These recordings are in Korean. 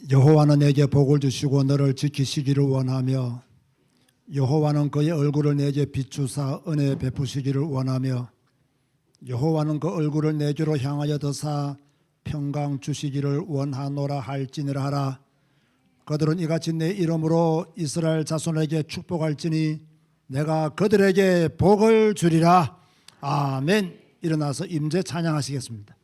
여호와는 내게 복을 주시고 너를 지키시기를 원하며 여호와는 그의 얼굴을 내게 비추사 은혜 베푸시기를 원하며 여호와는 그 얼굴을 내게로 향하여 드사 평강 주시기를 원하노라 할지니라 하라. 그들은 이같이 내 이름으로 이스라엘 자손에게 축복할지니 내가 그들에게 복을 주리라. 아멘. 일어나서 임재 찬양하시겠습니다.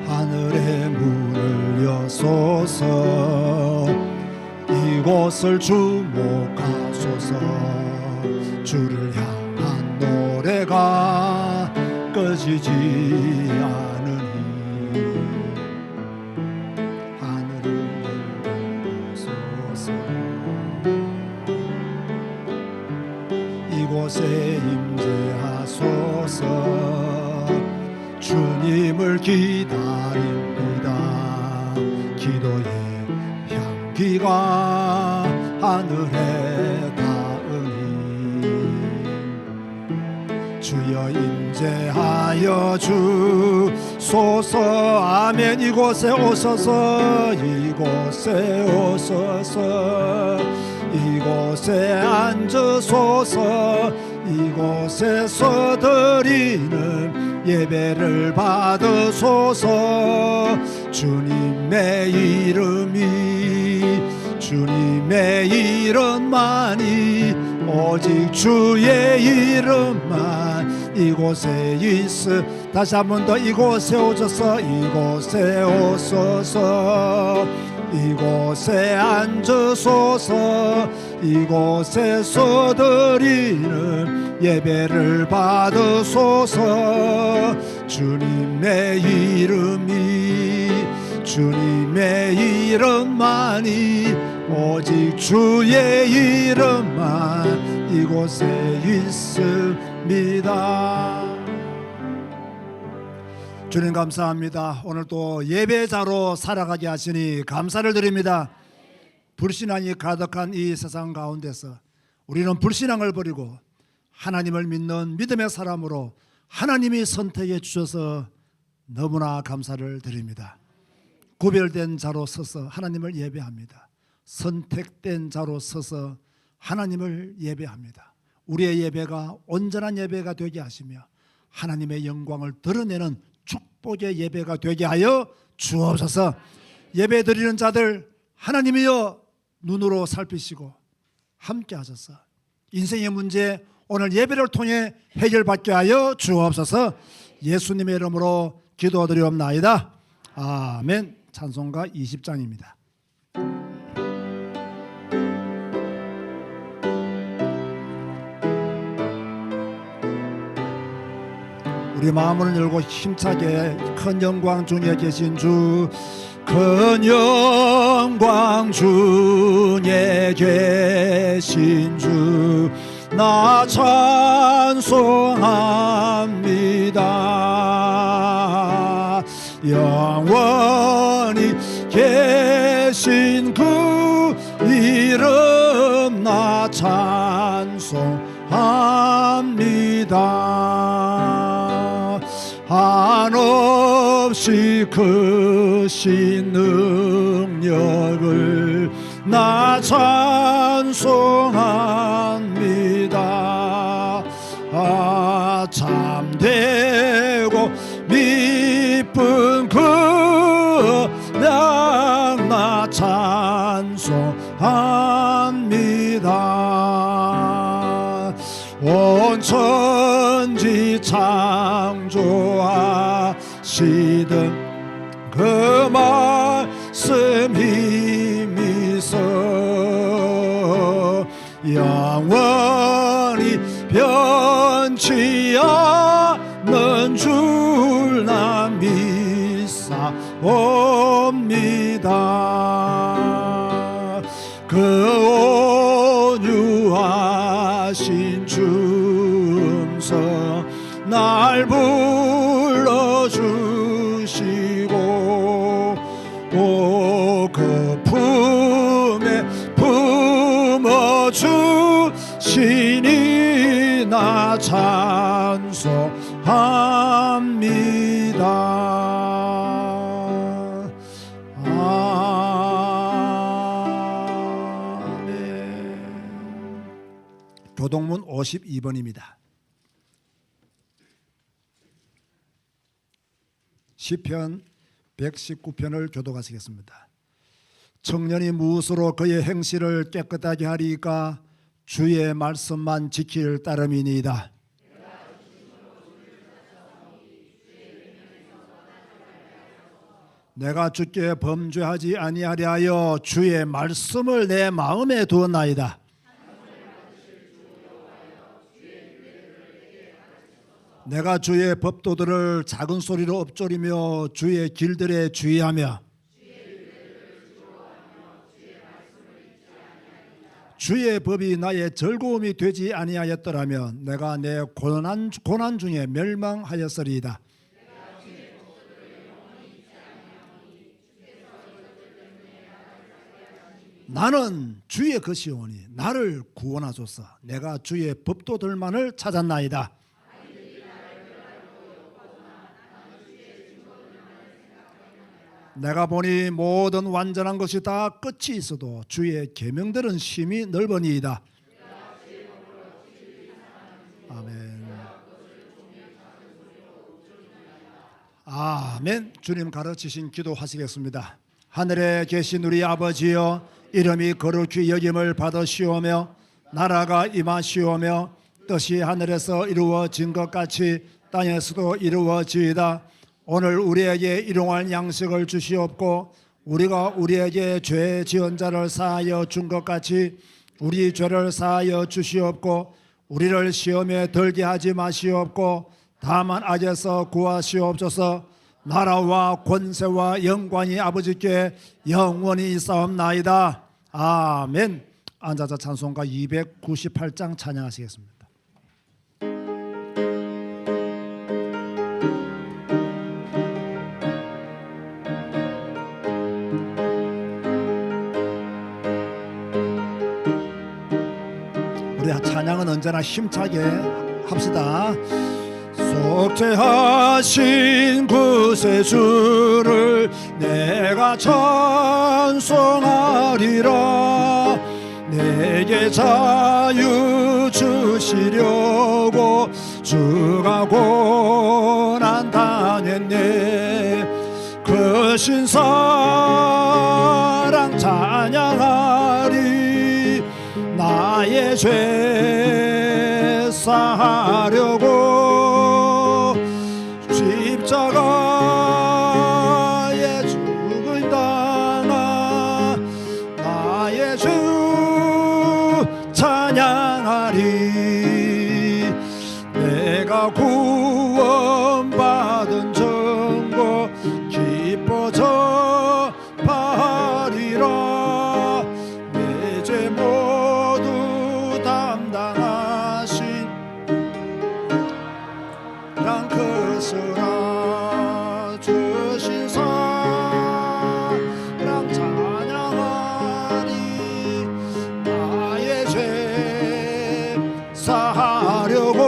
하늘의 문을 여소서 이곳을 주목하소서. 주를 향한 노래가 꺼지지 않으니 하늘을 여소서. 이곳에 임재하소서. 주님을 기다립니다. 기도의 향기가 하늘에 닿으니 주여 임재하여 주소서. 아멘. 이곳에 오소서. 이곳에 오소서. 이곳에 앉으소서. 이곳에서 드리는 예배를 받으소서. 주님의 이름만이 오직 주의 이름만 이곳에 있으. 다시 한 번 더 이곳에 오셔서. 이곳에 오소서. 이곳에 앉으소서. 이곳에서 드리는 예배를 받으소서. 주님의 이름만이 오직 주의 이름만 이곳에 있습니다. 주님 감사합니다. 오늘 또 예배자로 살아가게 하시니 감사를 드립니다. 불신앙이 가득한 이 세상 가운데서 우리는 불신앙을 버리고 하나님을 믿는 믿음의 사람으로 하나님이 선택해 주셔서 너무나 감사를 드립니다. 구별된 자로 서서 하나님을 예배합니다. 선택된 자로 서서 하나님을 예배합니다. 우리의 예배가 온전한 예배가 되게 하시며 하나님의 영광을 드러내는 축복의 예배가 되게 하여 주옵소서. 예배 드리는 자들 하나님이여 눈으로 살피시고 함께 하셔서 인생의 문제 오늘 예배를 통해 해결받게 하여 주옵소서. 예수님의 이름으로 기도드리옵나이다. 아멘. 찬송가 20장입니다. 우리 마음을 열고 힘차게 큰 영광 중에 계신 주, 큰 영광 중에 계신 주 나 찬송합니다. 영원히 계신 그 이름 나 찬송합니다. 한없이 크신 능력을 나 찬송합니다. 참되고 미쁜 그냥 나 찬송합니다. 온 천지 창조하시던 그 말씀 힘이서 영원히 변치 않는 줄 나 믿사옵니다. 그 온유하신 주음성 날 불러주시고 그 내가 찬송합니다. 아멘. 교동문 52번입니다. 시편 119편을 교독하시겠습니다. 청년이 무엇으로 그의 행실을 깨끗하게 하리까? 주의 말씀만 지킬 따름이니이다. 내가 주께 범죄하지 아니하려 하여 주의 말씀을 내 마음에 두었나이다. 내가 주의 법도들을 작은 소리로 읊조리며 주의 길들에 주의하며 주의 법이 나의 즐거움이 되지 아니하였더라면 내가 내 고난 중에 멸망하였으리이다. 나는 주의 것이오니 나를 구원하소서. 내가 주의 법도들만을 찾았나이다. 내가 보니 모든 완전한 것이 다 끝이 있어도 주의 계명들은 심히 넓으니이다. 아멘. 아멘. 주님 가르치신 기도하시겠습니다. 하늘에 계신 우리 아버지여, 이름이 거룩히 여김을 받으시오며 나라가 임하시오며 뜻이 하늘에서 이루어진 것 같이 땅에서도 이루어지이다. 오늘 우리에게 일용할 양식을 주시옵고 우리가 우리에게 죄 지은 자를 사하여 준 것 같이 우리 죄를 사하여 주시옵고 우리를 시험에 들게 하지 마시옵고 다만 악에서 구하시옵소서. 나라와 권세와 영광이 아버지께 영원히 있사옵나이다. 아멘. 앉아서 찬송가 298장 찬양하시겠습니다. 우리 찬양은 언제나 힘차게 합시다. 속죄하신 구세주를 내가 찬송하리라. 내게 자유 주시려고 주가 고난 당했네. 그 신사랑 찬양하리. 나의 죄 사하려고 십자가에 죽을 당한 나의 주 찬양하리. 내가 구원받은 증거 기뻐져 파리라. 내 죄 모두 담당하신 양 크스라. 주신 사랑 찬양하리. 나의 죄 사하려고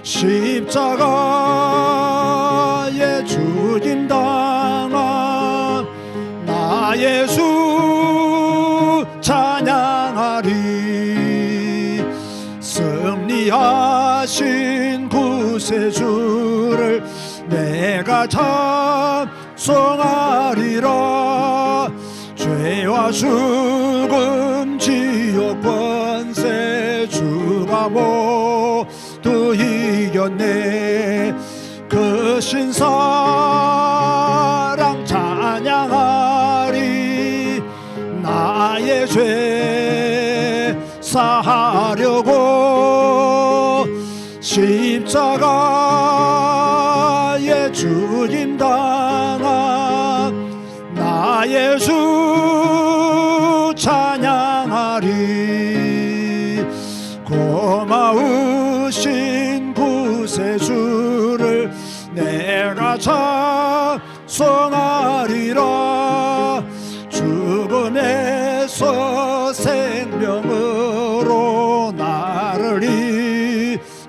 십자가에 죽임 당한 나의 주 찬양하리. 승리하신 구세주를 내가 찬송하리라. 죄와 죽음 지옥 권세 주가 모두 이겼네. 그 신사랑 찬양하리. 나의 죄 사하려고 십자가에 죽임 당한 나의 주 찬양하리. 고마우신 구세주를 내가 찬송하리라. 죽음에서 생명으로 나를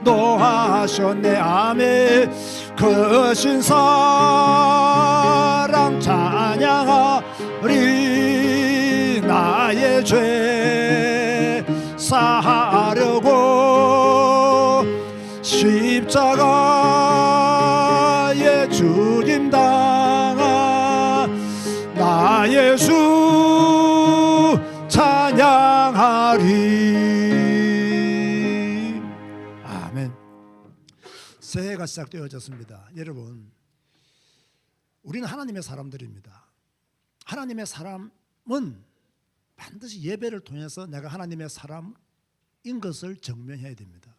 인도하셨네. 아멘. 크신 사랑 찬양하리. 나의 죄 사하려고 십자가에 죽임 당한 나의 주 찬양하리. 아멘. 새해가 시작되어졌습니다. 여러분, 우리는 하나님의 사람들입니다. 하나님의 사람은 반드시 예배를 통해서 내가 하나님의 사람인 것을 증명해야 됩니다.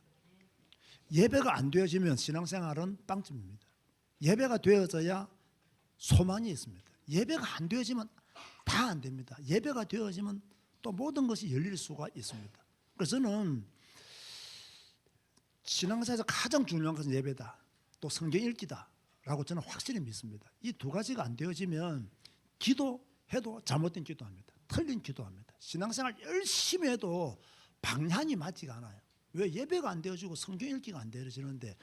예배가 안 되어지면 신앙생활은 빵점입니다. 예배가 되어져야 소망이 있습니다. 예배가 안 되어지면 다 안 됩니다. 예배가 되어지면 또 모든 것이 열릴 수가 있습니다. 그래서 저는 신앙생활에서 가장 중요한 것은 예배다, 또 성경 읽기다 라고 저는 확실히 믿습니다. 이 두 가지가 안 되어지면 기도해도 잘못된 기도합니다. 틀린 기도합니다. 신앙생활 열심히 해도 방향이 맞지가 않아요. 왜? 예배가 안 되어지고 성경 읽기가 안 되어지는데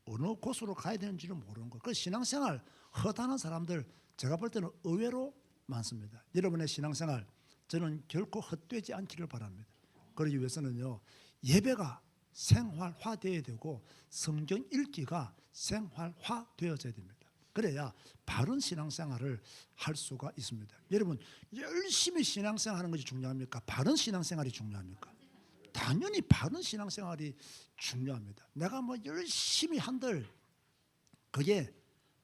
어느 곳으로 가야 되는지를 모르는 거예요. 그래서 신앙생활 허다한 사람들 제가 볼 때는 의외로 많습니다. 여러분의 신앙생활 저는 결코 헛되지 않기를 바랍니다. 그러기 위해서는요, 예배가 생활화되어야 되고 성경 읽기가 생활화되어져야 됩니다. 그래야 바른 신앙생활을 할 수가 있습니다. 여러분, 열심히 신앙생활하는 것이 중요합니까? 바른 신앙생활이 중요합니까? 당연히 바른 신앙생활이 중요합니다. 내가 뭐 열심히 한들 그게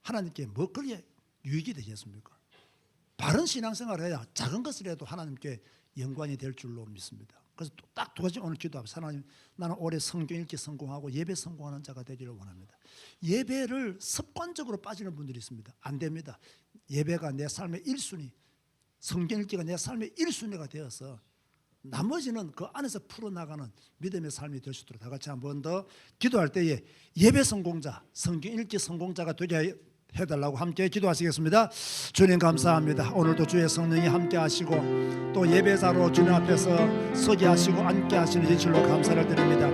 하나님께 뭐 그게 유익이 되겠습니까? 바른 신앙생활을 해야 작은 것을 해도 하나님께 영광이 될 줄로 믿습니다. 그래서 딱 두 가지 오늘 기도합니다. 하나님, 나는 올해 성경 읽기 성공하고 예배 성공하는 자가 되기를 원합니다. 예배를 습관적으로 빠지는 분들이 있습니다. 안 됩니다. 예배가 내 삶의 1순위, 성경 읽기가 내 삶의 1순위가 되어서 나머지는 그 안에서 풀어나가는 믿음의 삶이 될 수 있도록 다 같이 한 번 더 기도할 때에 예배 성공자, 성경 읽기 성공자가 되게 해달라고 함께 기도하시겠습니다. 주님 감사합니다. 오늘도 주의 성령이 함께 하시고 또 예배자로 주님 앞에서 서게 하시고 앉게 하시는 진실로 감사를 드립니다.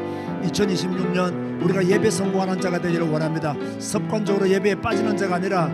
2026년 우리가 예배 성공하는 자가 되기를 원합니다. 습관적으로 예배에 빠지는 자가 아니라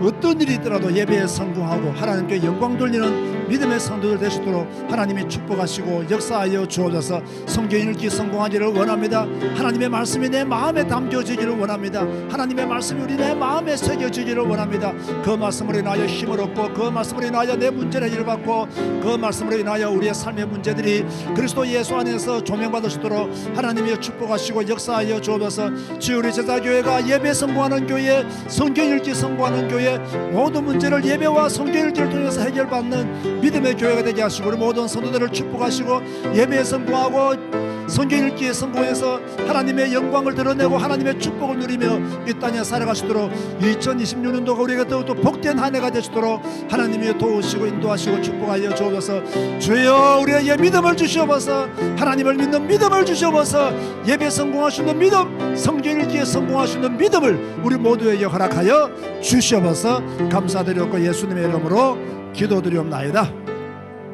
어떤 일이 있더라도 예배에 성공하고 하나님께 영광 돌리는 믿음의 성도들 되시도록 하나님이 축복하시고 역사하여 주옵소서. 성경 읽기 성공하기를 원합니다. 하나님의 말씀이 내 마음에 담겨지기를 원합니다. 하나님의 말씀이 우리 내 마음에 새겨지기를 원합니다. 그 말씀으로 인하여 힘을 얻고 그 말씀으로 인하여 내 문제를 해결받고 그 말씀으로 인하여 우리의 삶의 문제들이 그리스도 예수 안에서 조명받을 수 있도록 하나님이 축복하시고 역사하여 주옵소서. 주여, 우리 제자교회가 예배 성공하는 교회, 성경 읽기 성공하는 교회, 모든 문제를 예배와 성경 읽기를 통해서 해결받는 믿음의 교회가 되게 하시고 우리 모든 성도들을 축복하시고 예배에 성공하고 성경 읽기에 성공해서 하나님의 영광을 드러내고 하나님의 축복을 누리며 이 땅에 살아갈 수 있도록 2026년도가 우리에게 더욱더 복된 한 해가 되시도록 하나님이 도우시고 인도하시고 축복하여 주옵소서. 주여, 우리에게 믿음을 주시옵소서. 하나님을 믿는 믿음을 주시옵소서. 예배 성공할 수 있는 믿음, 성경 읽기에 성공할 수 있는 믿음을 우리 모두에게 허락하여 주시옵소서. 감사드렸고 예수님의 이름으로 기도드리옵나이다.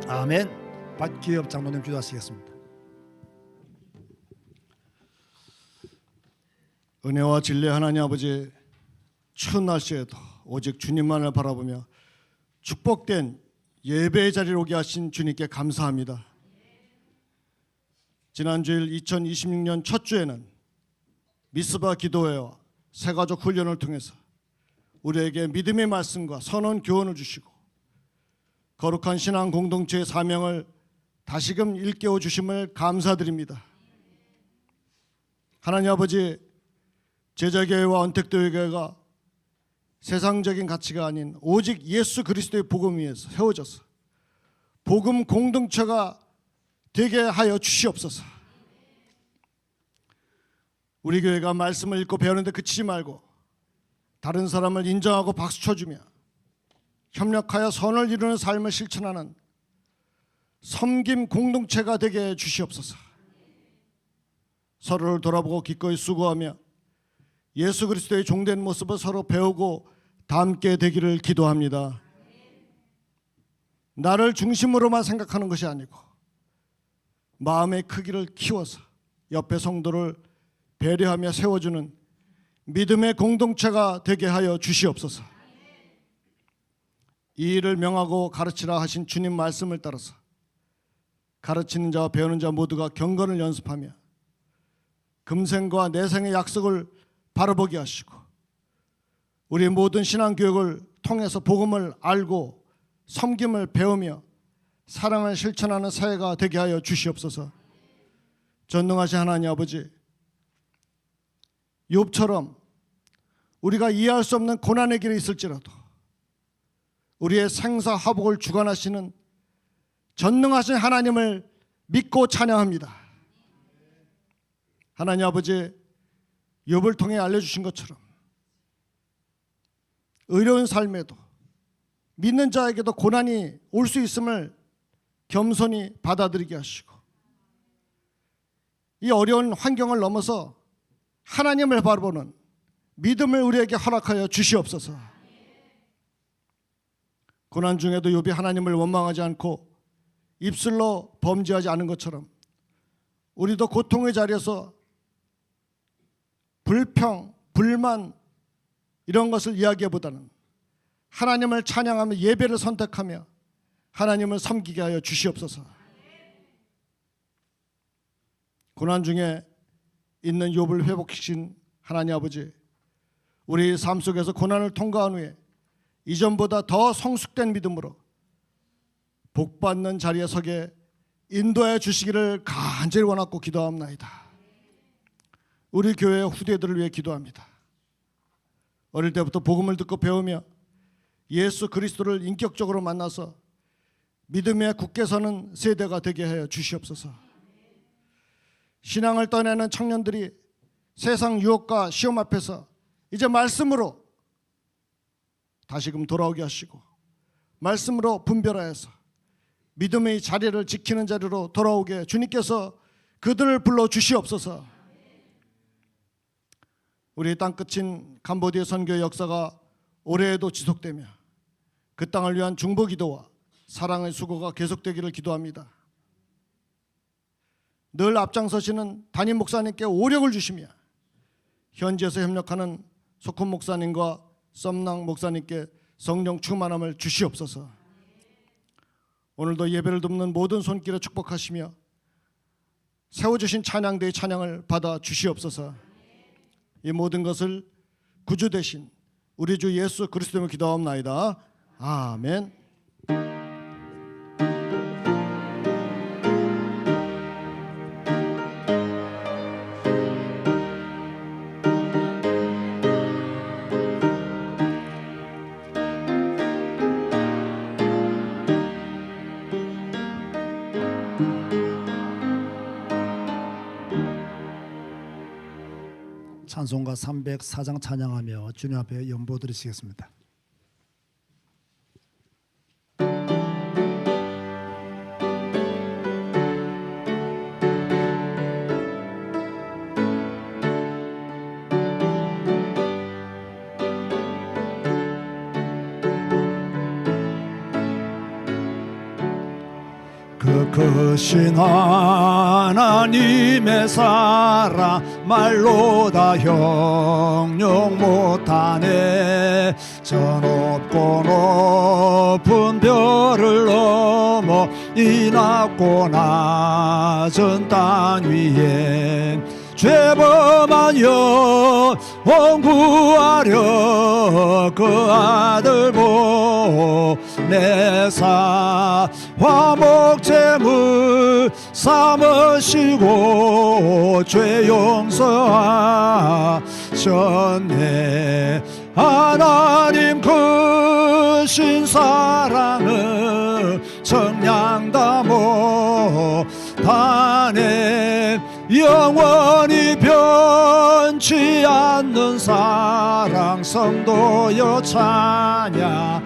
아멘. 박기엽 장로님 기도하시겠습니다. 은혜와 진리의 하나님 아버지, 추운 날씨에도 오직 주님만을 바라보며 축복된 예배의 자리에 오게 하신 주님께 감사합니다. 지난주일 2026년 첫 주에는 미스바 기도회와 새가족 훈련을 통해서 우리에게 믿음의 말씀과 선언 교훈을 주시고 거룩한 신앙 공동체의 사명을 다시금 일깨워 주심을 감사드립니다. 하나님 아버지, 제자교회와 언택도회가 세상적인 가치가 아닌 오직 예수 그리스도의 복음 위에서 세워져서 복음 공동체가 되게 하여 주시옵소서. 우리 교회가 말씀을 읽고 배우는데 그치지 말고 다른 사람을 인정하고 박수 쳐주며 협력하여 선을 이루는 삶을 실천하는 섬김 공동체가 되게 주시옵소서. 서로를 돌아보고 기꺼이 수고하며 예수 그리스도의 종된 모습을 서로 배우고 닮게 되기를 기도합니다. 나를 중심으로만 생각하는 것이 아니고 마음의 크기를 키워서 옆에 성도를 배려하며 세워주는 믿음의 공동체가 되게 하여 주시옵소서. 이 일을 명하고 가르치라 하신 주님 말씀을 따라서 가르치는 자와 배우는 자 모두가 경건을 연습하며 금생과 내생의 약속을 바라보게 하시고 우리 모든 신앙교육을 통해서 복음을 알고 섬김을 배우며 사랑을 실천하는 사회가 되게 하여 주시옵소서. 전능하신 하나님 아버지, 욥처럼 우리가 이해할 수 없는 고난의 길에 있을지라도 우리의 생사화복을 주관하시는 전능하신 하나님을 믿고 찬양합니다. 하나님 아버지, 욥을 통해 알려주신 것처럼 의로운 삶에도 믿는 자에게도 고난이 올 수 있음을 겸손히 받아들이게 하시고 이 어려운 환경을 넘어서 하나님을 바라보는 믿음을 우리에게 허락하여 주시옵소서. 고난 중에도 욥이 하나님을 원망하지 않고 입술로 범죄하지 않은 것처럼 우리도 고통의 자리에서 불평, 불만 이런 것을 이야기보다는 하나님을 찬양하며 예배를 선택하며 하나님을 섬기게 하여 주시옵소서. 고난 중에 있는 욥을 회복시킨 하나님 아버지, 우리 삶 속에서 고난을 통과한 후에 이전보다 더 성숙된 믿음으로 복받는 자리에 서게 인도해 주시기를 간절히 원하고 기도합니다. 우리 교회 후대들을 위해 기도합니다. 어릴 때부터 복음을 듣고 배우며 예수 그리스도를 인격적으로 만나서 믿음에 굳게 서는 세대가 되게 하여 주시옵소서. 신앙을 떠내는 청년들이 세상 유혹과 시험 앞에서 이제 말씀으로 다시금 돌아오게 하시고 말씀으로 분별하여서 믿음의 자리를 지키는 자리로 돌아오게 주님께서 그들을 불러 주시옵소서. 우리 땅끝인 캄보디아 선교의 역사가 올해에도 지속되며 그 땅을 위한 중보기도와 사랑의 수고가 계속되기를 기도합니다. 늘 앞장서시는 담임 목사님께 오력을 주시며 현지에서 협력하는 소콘 목사님과 썸낭 목사님께 성령 충만함을 주시옵소서. 오늘도 예배를 돕는 모든 손길에 축복하시며 세워주신 찬양대의 찬양을 받아 주시옵소서. 이 모든 것을 구주 되신 우리 주 예수 그리스도로 기도하옵나이다. 아멘. 찬송가 304장 찬양하며 주님 앞에 연보 드리시겠습니다. 그 크신 하나님의 사랑 말로 다 형용 못하네. 저 높고 높은 별을 넘어 이 낮고 낮은 땅 위에 죄범한 영혼 구하려 그 아들 보내사 화목제물 삼으시고 죄 용서하셨네. 하나님 크신 사랑은 청량다 못하네. 영원히 변치 않는 사랑 성도여 찬양하세.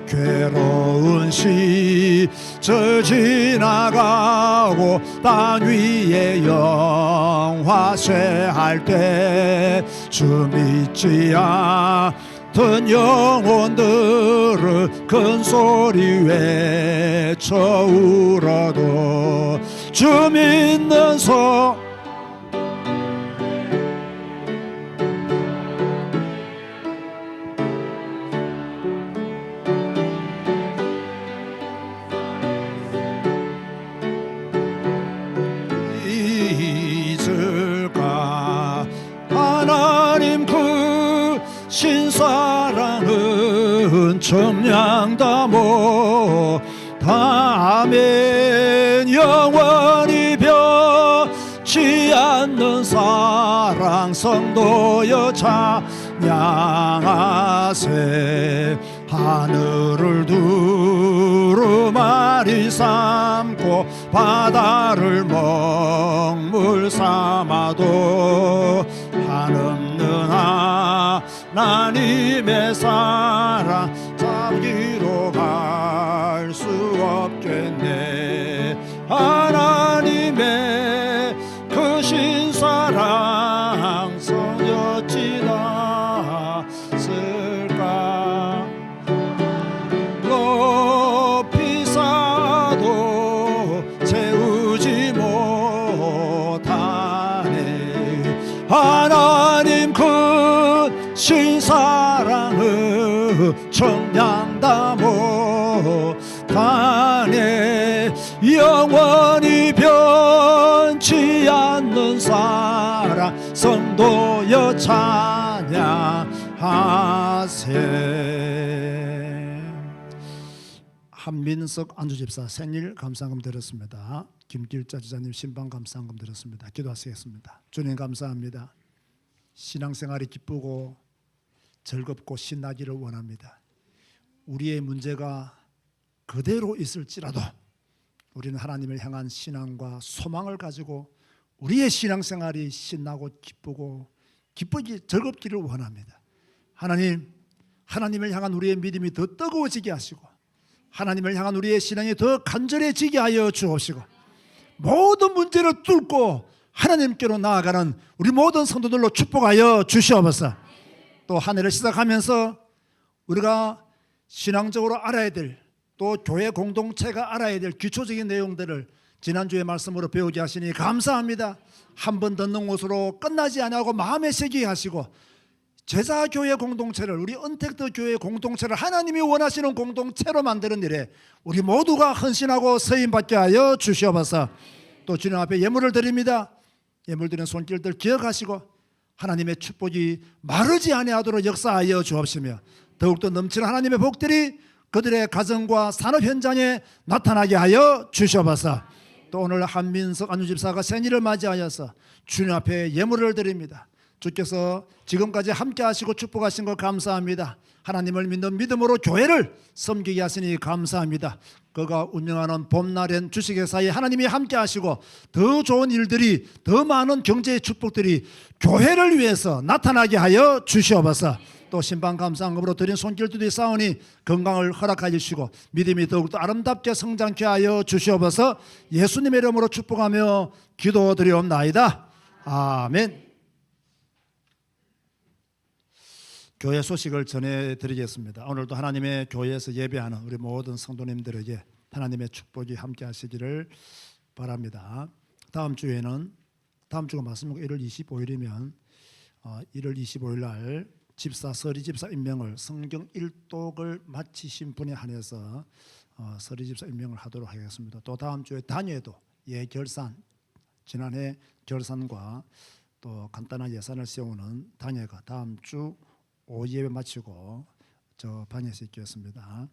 괴로운 시절 지나가고 땅 위에 영화쇠할 때 주 믿지 않던 영혼들을 큰 소리 외쳐 울어도 주 믿는 신사랑은 청량다모 다멘 영원히 변치 않는 사랑 성도여 찬양하세 하늘을 두루마리 삼고 바다를 먹물 삼아도 한없는 하나님의 사랑 잡기로 갈 수 없겠네 하나님의 크신 사랑 성여찌나 쓸까 높이 사도 채우지 못하네 하나님 크신 사랑은 청량다모 타네 영원히 변치 않는 사랑 성도여 찬양하세. 한민석 안주집사 생일 감사금 드렸습니다. 김길자 지사님 신방 감사금 드렸습니다. 기도하시겠습니다. 주님 감사합니다. 신앙생활이 기쁘고 즐겁고 신나기를 원합니다. 우리의 문제가 그대로 있을지라도 우리는 하나님을 향한 신앙과 소망을 가지고 우리의 신앙생활이 신나고 기쁘고 기쁘기 즐겁기를 원합니다. 하나님을 향한 우리의 믿음이 더 뜨거워지게 하시고 하나님을 향한 우리의 신앙이 더 간절해지게 하여 주옵시고 모든 문제를 뚫고 하나님께로 나아가는 우리 모든 성도들로 축복하여 주시옵소서. 또 한 해를 시작하면서 우리가 신앙적으로 알아야 될 또 교회 공동체가 알아야 될 기초적인 내용들을 지난주의 말씀으로 배우게 하시니 감사합니다. 한 번 듣는 것으로 끝나지 않고 마음에 새기게 하시고 제자교회 공동체를 우리 언택트 교회 공동체를 하나님이 원하시는 공동체로 만드는 일에 우리 모두가 헌신하고 서임받게 하여 주시옵소서. 또 주님 앞에 예물을 드립니다. 예물 드리는 손길들 기억하시고 하나님의 축복이 마르지 아니하도록 역사하여 주옵시며 더욱더 넘치는 하나님의 복들이 그들의 가정과 산업 현장에 나타나게 하여 주시옵소서. 또 오늘 한민석 안주집사가 생일을 맞이하여서 주님 앞에 예물을 드립니다. 주께서 지금까지 함께 하시고 축복하신 것 감사합니다. 하나님을 믿는 믿음으로 교회를 섬기게 하시니 감사합니다. 그가 운영하는 봄날엔 주식회사에 하나님이 함께 하시고 더 좋은 일들이 더 많은 경제의 축복들이 교회를 위해서 나타나게 하여 주시옵소서. 또 신방 감사함으로 드린 손길들이 쌓으니 건강을 허락하여 주시고 믿음이 더욱더 아름답게 성장케 하여 주시옵소서. 예수님의 이름으로 축복하며 기도드리옵나이다. 아멘. 교회 소식을 전해드리겠습니다. 오늘도 하나님의 교회에서 예배하는 우리 모든 성도님들에게 하나님의 축복이 함께 하시기를 바랍니다. 다음 주가 맞습니까? 1월 25일이면 1월 25일 날 서리 집사 임명을 성경 일독을 마치신 분에 한해서 서리 집사 임명을 하도록 하겠습니다. 또 다음 주에 단예도 예결산 지난해 결산과 또 간단한 예산을 세우는 단예가 다음 주 오후 예배 마치고 저 반에서 있겠습니다.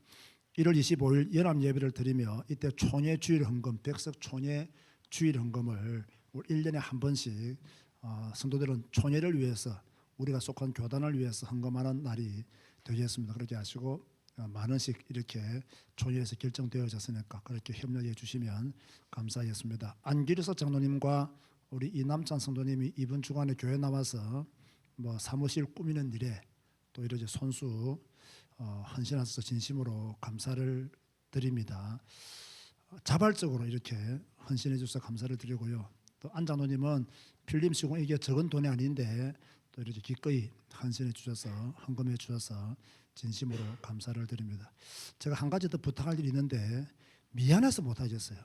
1월 25일 연합 예배를 드리며 이때 총회 주일 헌금 백석 총회 주일 헌금을 1년에 한 번씩 성도들은 총회를 위해서 우리가 속한 교단을 위해서 헌금하는 날이 되겠습니다. 그렇게 하시고 만 원씩 이렇게 총회에서 결정되어졌으니까 그렇게 협력해 주시면 감사하겠습니다. 안기르서 장로님과 우리 이남찬 성도님이 이번 주간에 교회 나와서 사무실 꾸미는 일에 또 이렇게 손수 헌신하셔서 진심으로 감사를 드립니다. 자발적으로 이렇게 헌신해 주셔서 감사를 드리고요. 또 안 장로님은 필름 시공 이게 적은 돈이 아닌데 또 이렇게 기꺼이 헌신해 주셔서 헌금해 주셔서 진심으로 감사를 드립니다. 제가 한 가지 더 부탁할 일이 있는데 미안해서 못 하겠어요.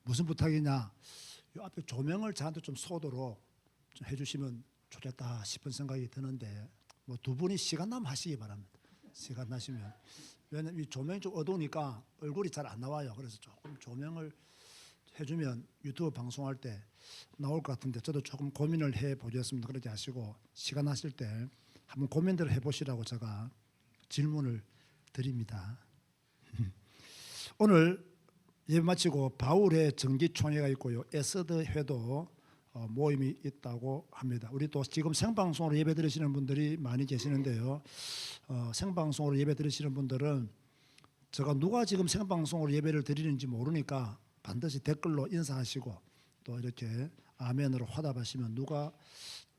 무슨 부탁이냐? 이 앞에 조명을 저한테 좀 소도로 좀 해주시면 좋겠다 싶은 생각이 드는데 두 분이 시간 나면 하시기 바랍니다. 시간 나시면. 왜냐면 이 조명이 좀 어두우니까 얼굴이 잘 안 나와요. 그래서 조금 조명을 해주면 유튜브 방송할 때 나올 것 같은데 저도 조금 고민을 해보겠습니다. 그렇게 하시고 시간 나실 때 한번 고민들 해보시라고 제가 질문을 드립니다. 오늘 예배 마치고 바울의 정기총회가 있고요, 에스더 회도 모임이 있다고 합니다. 우리 또 지금 생방송으로 예배 드리시는 분들이 많이 계시는데요. 생방송으로 예배 드리시는 분들은 제가 누가 지금 생방송으로 예배를 드리는지 모르니까 반드시 댓글로 인사하시고 또 이렇게 아멘으로 화답하시면 누가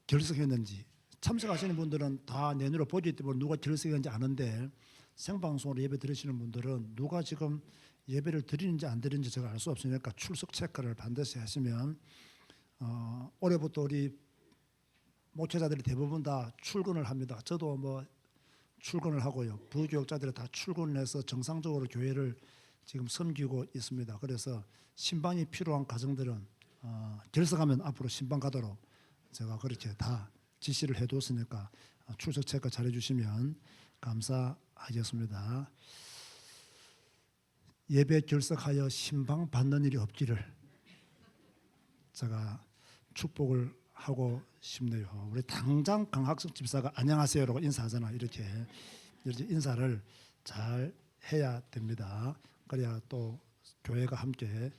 결석했는지, 참석하시는 분들은 다 내 눈으로 보기 때문에 누가 결석했는지 아는데 생방송으로 예배 드리시는 분들은 누가 지금 예배를 드리는지 안 드리는지 제가 알 수 없으니까 출석 체크를 반드시 하시면 올해부터 우리 목회자들이 대부분 다 출근을 합니다. 저도 뭐 출근을 하고요. 부교육자들이 다 출근해서 정상적으로 교회를 지금 섬기고 있습니다. 그래서 신방이 필요한 가정들은 결석하면 앞으로 신방 가도록 제가 그렇게 다 지시를 해뒀으니까 출석 체크 잘 해주시면 감사하겠습니다. 예배 결석하여 신방 받는 일이 없기를 제가 축복을 하고 싶네요. 우리 당장 강학석 집사가 안녕하세요라고 인사하잖아. 이렇게 인사를 잘 해야 됩니다. 그래야 또 교회가 함께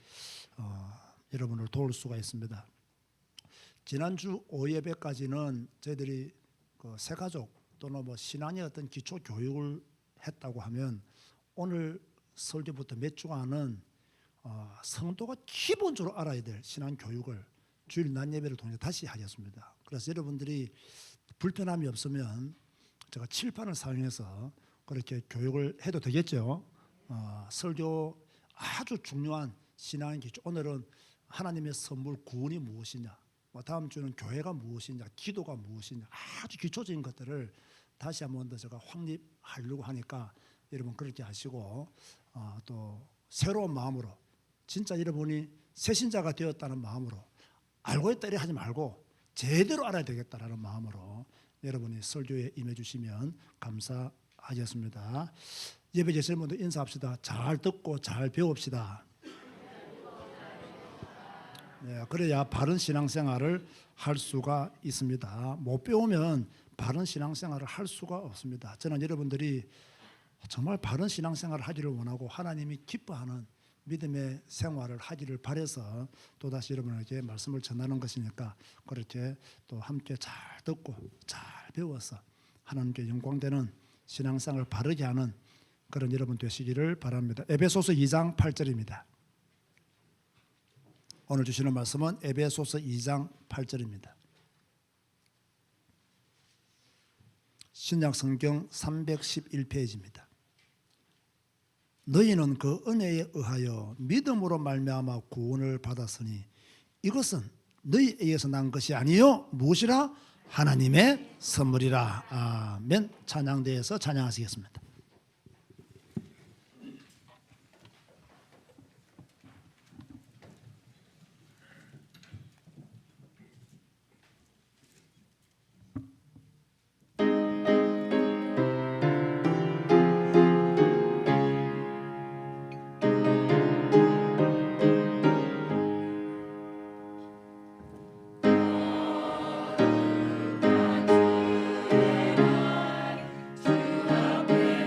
여러분을 도울 수가 있습니다. 지난주 오예배까지는 저희들이 그 새가족 또는 뭐 신앙의 어떤 기초 교육을 했다고 하면 오늘 설교부터 몇 주간은 성도가 기본적으로 알아야 될 신앙 교육을 주일 낮 예배를 통해 다시 하겠습니다. 그래서 여러분들이 불편함이 없으면 제가 칠판을 사용해서 그렇게 교육을 해도 되겠죠. 설교 아주 중요한 신앙의 기초, 오늘은 하나님의 선물 구원이 무엇이냐, 다음 주는 교회가 무엇이냐, 기도가 무엇이냐, 아주 기초적인 것들을 다시 한번 더 제가 확립하려고 하니까 여러분 그렇게 하시고 또 새로운 마음으로 진짜 여러분이 새신자가 되었다는 마음으로 알고 있다 이래 하지 말고 제대로 알아야 되겠다라는 마음으로 여러분이 설교에 임해 주시면 감사하겠습니다. 예배 계시는 분들 인사합시다. 잘 듣고 잘 배웁시다. 네, 그래야 바른 신앙생활을 할 수가 있습니다. 못 배우면 바른 신앙생활을 할 수가 없습니다. 저는 여러분들이 정말 바른 신앙생활을 하기를 원하고 하나님이 기뻐하는 믿음의 생활을 하기를 바라서 또다시 여러분에게 말씀을 전하는 것이니까 그렇게 또 함께 잘 듣고 잘 배워서 하나님께 영광되는 신앙생활을 바르게 하는 그런 여러분 되시기를 바랍니다. 에베소서 2장 8절입니다. 오늘 주시는 말씀은 에베소서 2장 8절입니다. 신약 성경 311페이지입니다. 너희는 그 은혜에 의하여 믿음으로 말미암아 구원을 받았으니 이것은 너희에게서 난 것이 아니요 무엇이라? 하나님의 선물이라. 아멘. 찬양대에서 찬양하시겠습니다. 주 앞에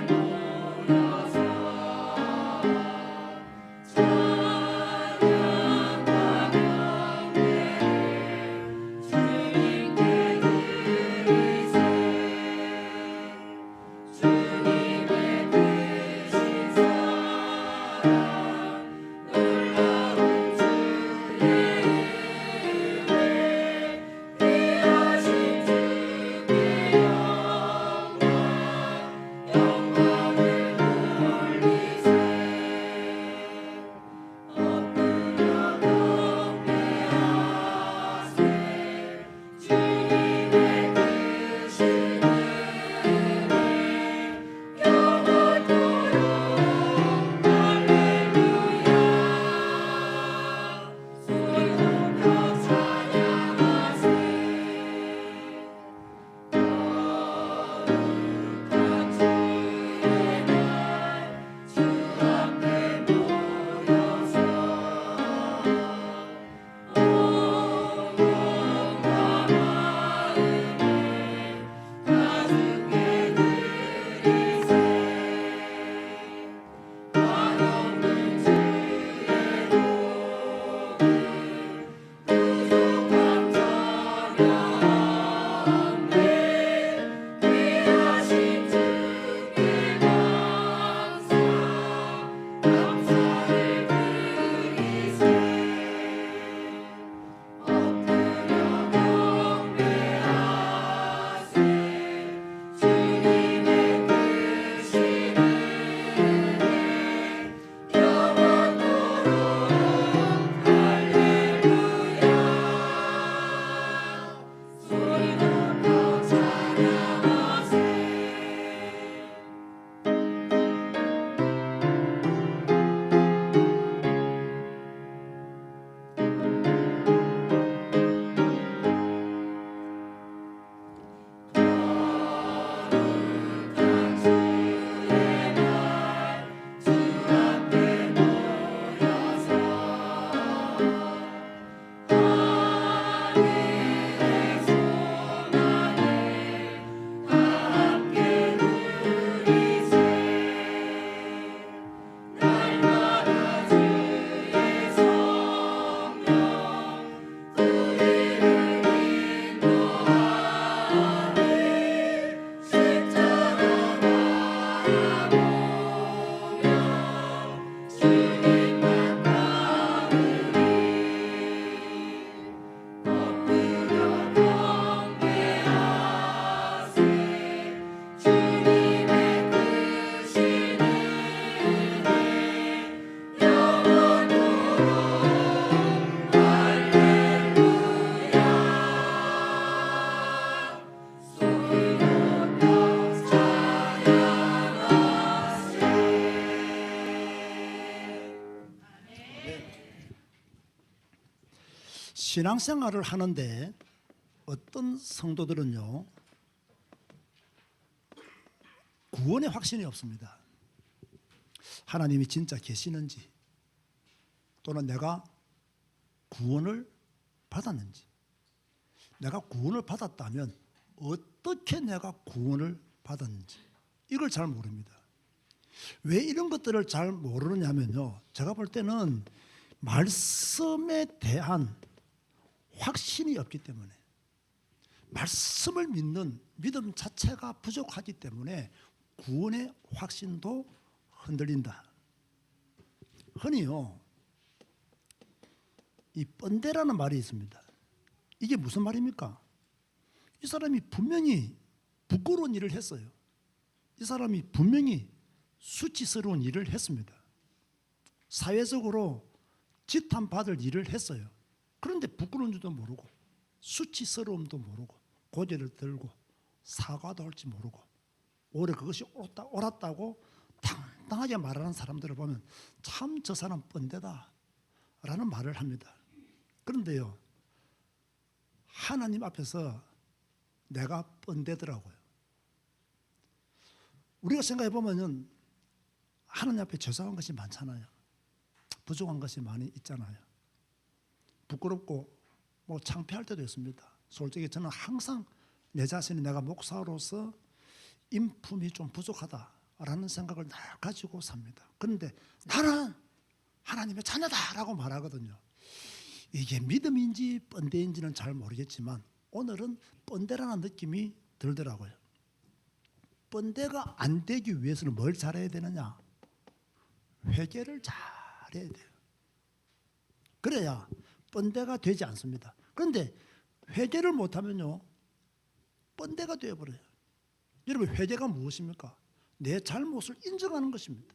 신앙생활을 하는데 어떤 성도들은요 구원의 확신이 없습니다. 하나님이 진짜 계시는지 또는 내가 구원을 받았는지, 내가 구원을 받았다면 어떻게 내가 구원을 받았는지 이걸 잘 모릅니다. 왜 이런 것들을 잘 모르느냐면요, 제가 볼 때는 말씀에 대한 확신이 없기 때문에, 말씀을 믿는 믿음 자체가 부족하기 때문에 구원의 확신도 흔들린다. 흔히요 이 뻔데라는 말이 있습니다. 이게 무슨 말입니까? 이 사람이 분명히 부끄러운 일을 했어요. 이 사람이 분명히 수치스러운 일을 했습니다. 사회적으로 지탄받을 일을 했어요. 그런데 부끄러운 줄도 모르고 수치스러움도 모르고 고개를 들고 사과도 할지 모르고 오히려 그것이 옳았다고 당당하게 말하는 사람들을 보면 참 저 사람 뻔데다 라는 말을 합니다. 그런데요 하나님 앞에서 내가 뻔데더라고요. 우리가 생각해 보면 하나님 앞에 죄송한 것이 많잖아요. 부족한 것이 많이 있잖아요. 부끄럽고 뭐 창피할 때도 있습니다. 솔직히 저는 항상 내 자신이 내가 목사로서 인품이 좀 부족하다라는 생각을 늘 가지고 삽니다. 그런데 나는 하나님의 자녀다라고 말하거든요. 이게 믿음인지 뻔데인지는 잘 모르겠지만 오늘은 뻔데라는 느낌이 들더라고요. 뻔데가 안 되기 위해서는 뭘 잘해야 되느냐? 회개를 잘해야 돼요. 그래야 뻔데가 되지 않습니다. 그런데 회개를 못하면요 뻔데가 되어버려요. 여러분 회개가 무엇입니까? 내 잘못을 인정하는 것입니다.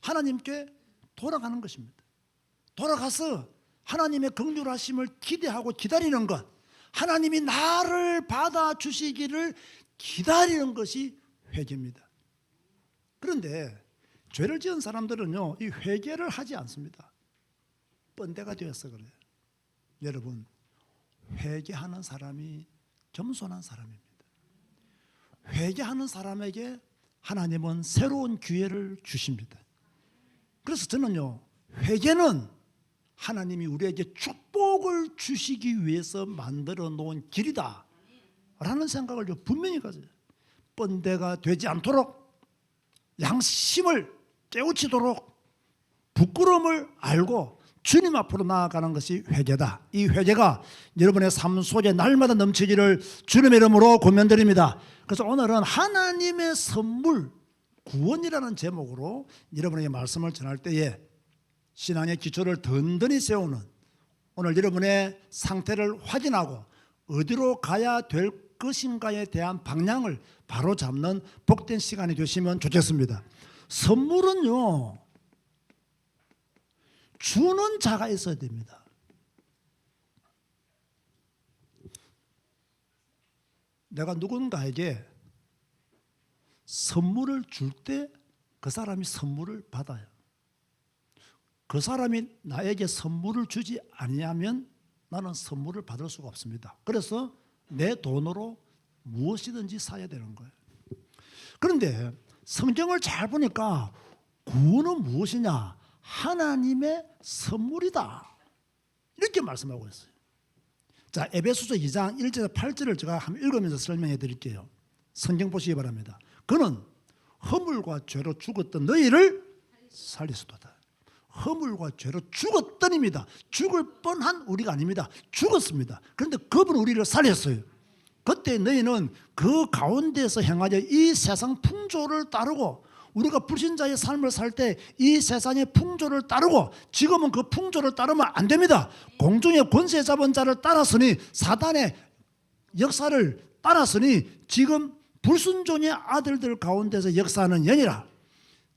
하나님께 돌아가는 것입니다. 돌아가서 하나님의 긍휼하심을 기대하고 기다리는 것, 하나님이 나를 받아주시기를 기다리는 것이 회개입니다. 그런데 죄를 지은 사람들은요 이 회개를 하지 않습니다. 뻔데가 되어서 그래요. 여러분 회개하는 사람이 겸손한 사람입니다. 회개하는 사람에게 하나님은 새로운 기회를 주십니다. 그래서 저는요 회개는 하나님이 우리에게 축복을 주시기 위해서 만들어 놓은 길이다 라는 생각을 분명히 가져요. 뻔데가 되지 않도록 양심을 깨우치도록 부끄러움을 알고 주님 앞으로 나아가는 것이 회개다. 이 회개가 여러분의 삶 속에 날마다 넘치기를 주님의 이름으로 권면드립니다. 그래서 오늘은 하나님의 선물 구원이라는 제목으로 여러분에게 말씀을 전할 때에 신앙의 기초를 든든히 세우는, 오늘 여러분의 상태를 확인하고 어디로 가야 될 것인가에 대한 방향을 바로 잡는 복된 시간이 되시면 좋겠습니다. 선물은요 주는 자가 있어야 됩니다. 내가 누군가에게 선물을 줄 때 그 사람이 선물을 받아요. 그 사람이 나에게 선물을 주지 아니하면 나는 선물을 받을 수가 없습니다. 그래서 내 돈으로 무엇이든지 사야 되는 거예요. 그런데 성경을 잘 보니까 구원은 무엇이냐? 하나님의 선물이다 이렇게 말씀하고 있어요. 자, 에베소서 2장 1절에서 8절을 제가 한번 읽으면서 설명해 드릴게요. 성경 보시기 바랍니다. 그는 허물과 죄로 죽었던 너희를 살리시도다. 허물과 죄로 죽었던입니다. 죽을 뻔한 우리가 아닙니다. 죽었습니다. 그런데 그분은 우리를 살렸어요. 그때 너희는 그 가운데서 행하여 이 세상 풍조를 따르고, 우리가 불신자의 삶을 살 때 이 세상의 풍조를 따르고, 지금은 그 풍조를 따르면 안 됩니다. 공중의 권세 잡은 자를 따랐으니, 사단의 역사를 따랐으니 지금 불순종의 아들들 가운데서 역사하는 연이라.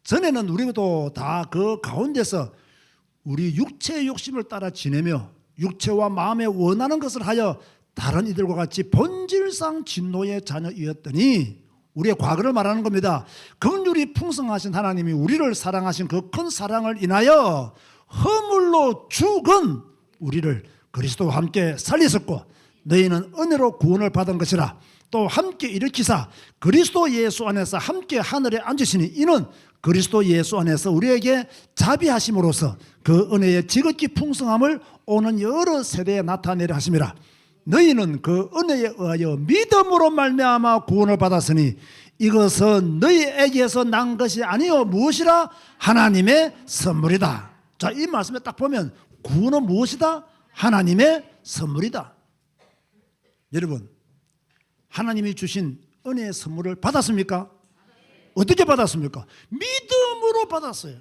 전에는 우리도 다 그 가운데서 우리 육체의 욕심을 따라 지내며 육체와 마음에 원하는 것을 하여 다른 이들과 같이 본질상 진노의 자녀이었더니, 우리의 과거를 말하는 겁니다. 긍휼이 풍성하신 하나님이 우리를 사랑하신 그 큰 사랑을 인하여 허물로 죽은 우리를 그리스도와 함께 살리셨고 너희는 은혜로 구원을 받은 것이라. 또 함께 일으키사 그리스도 예수 안에서 함께 하늘에 앉으시니 이는 그리스도 예수 안에서 우리에게 자비하심으로써 그 은혜의 지극히 풍성함을 오는 여러 세대에 나타내려 하심이라. 너희는 그 은혜에 의하여 믿음으로 말미암아 구원을 받았으니 이것은 너희에게서 난 것이 아니요 무엇이라? 하나님의 선물이다. 자, 이 말씀에 딱 보면 구원은 무엇이다? 하나님의 선물이다. 여러분, 하나님이 주신 은혜의 선물을 받았습니까? 어떻게 받았습니까? 믿음으로 받았어요.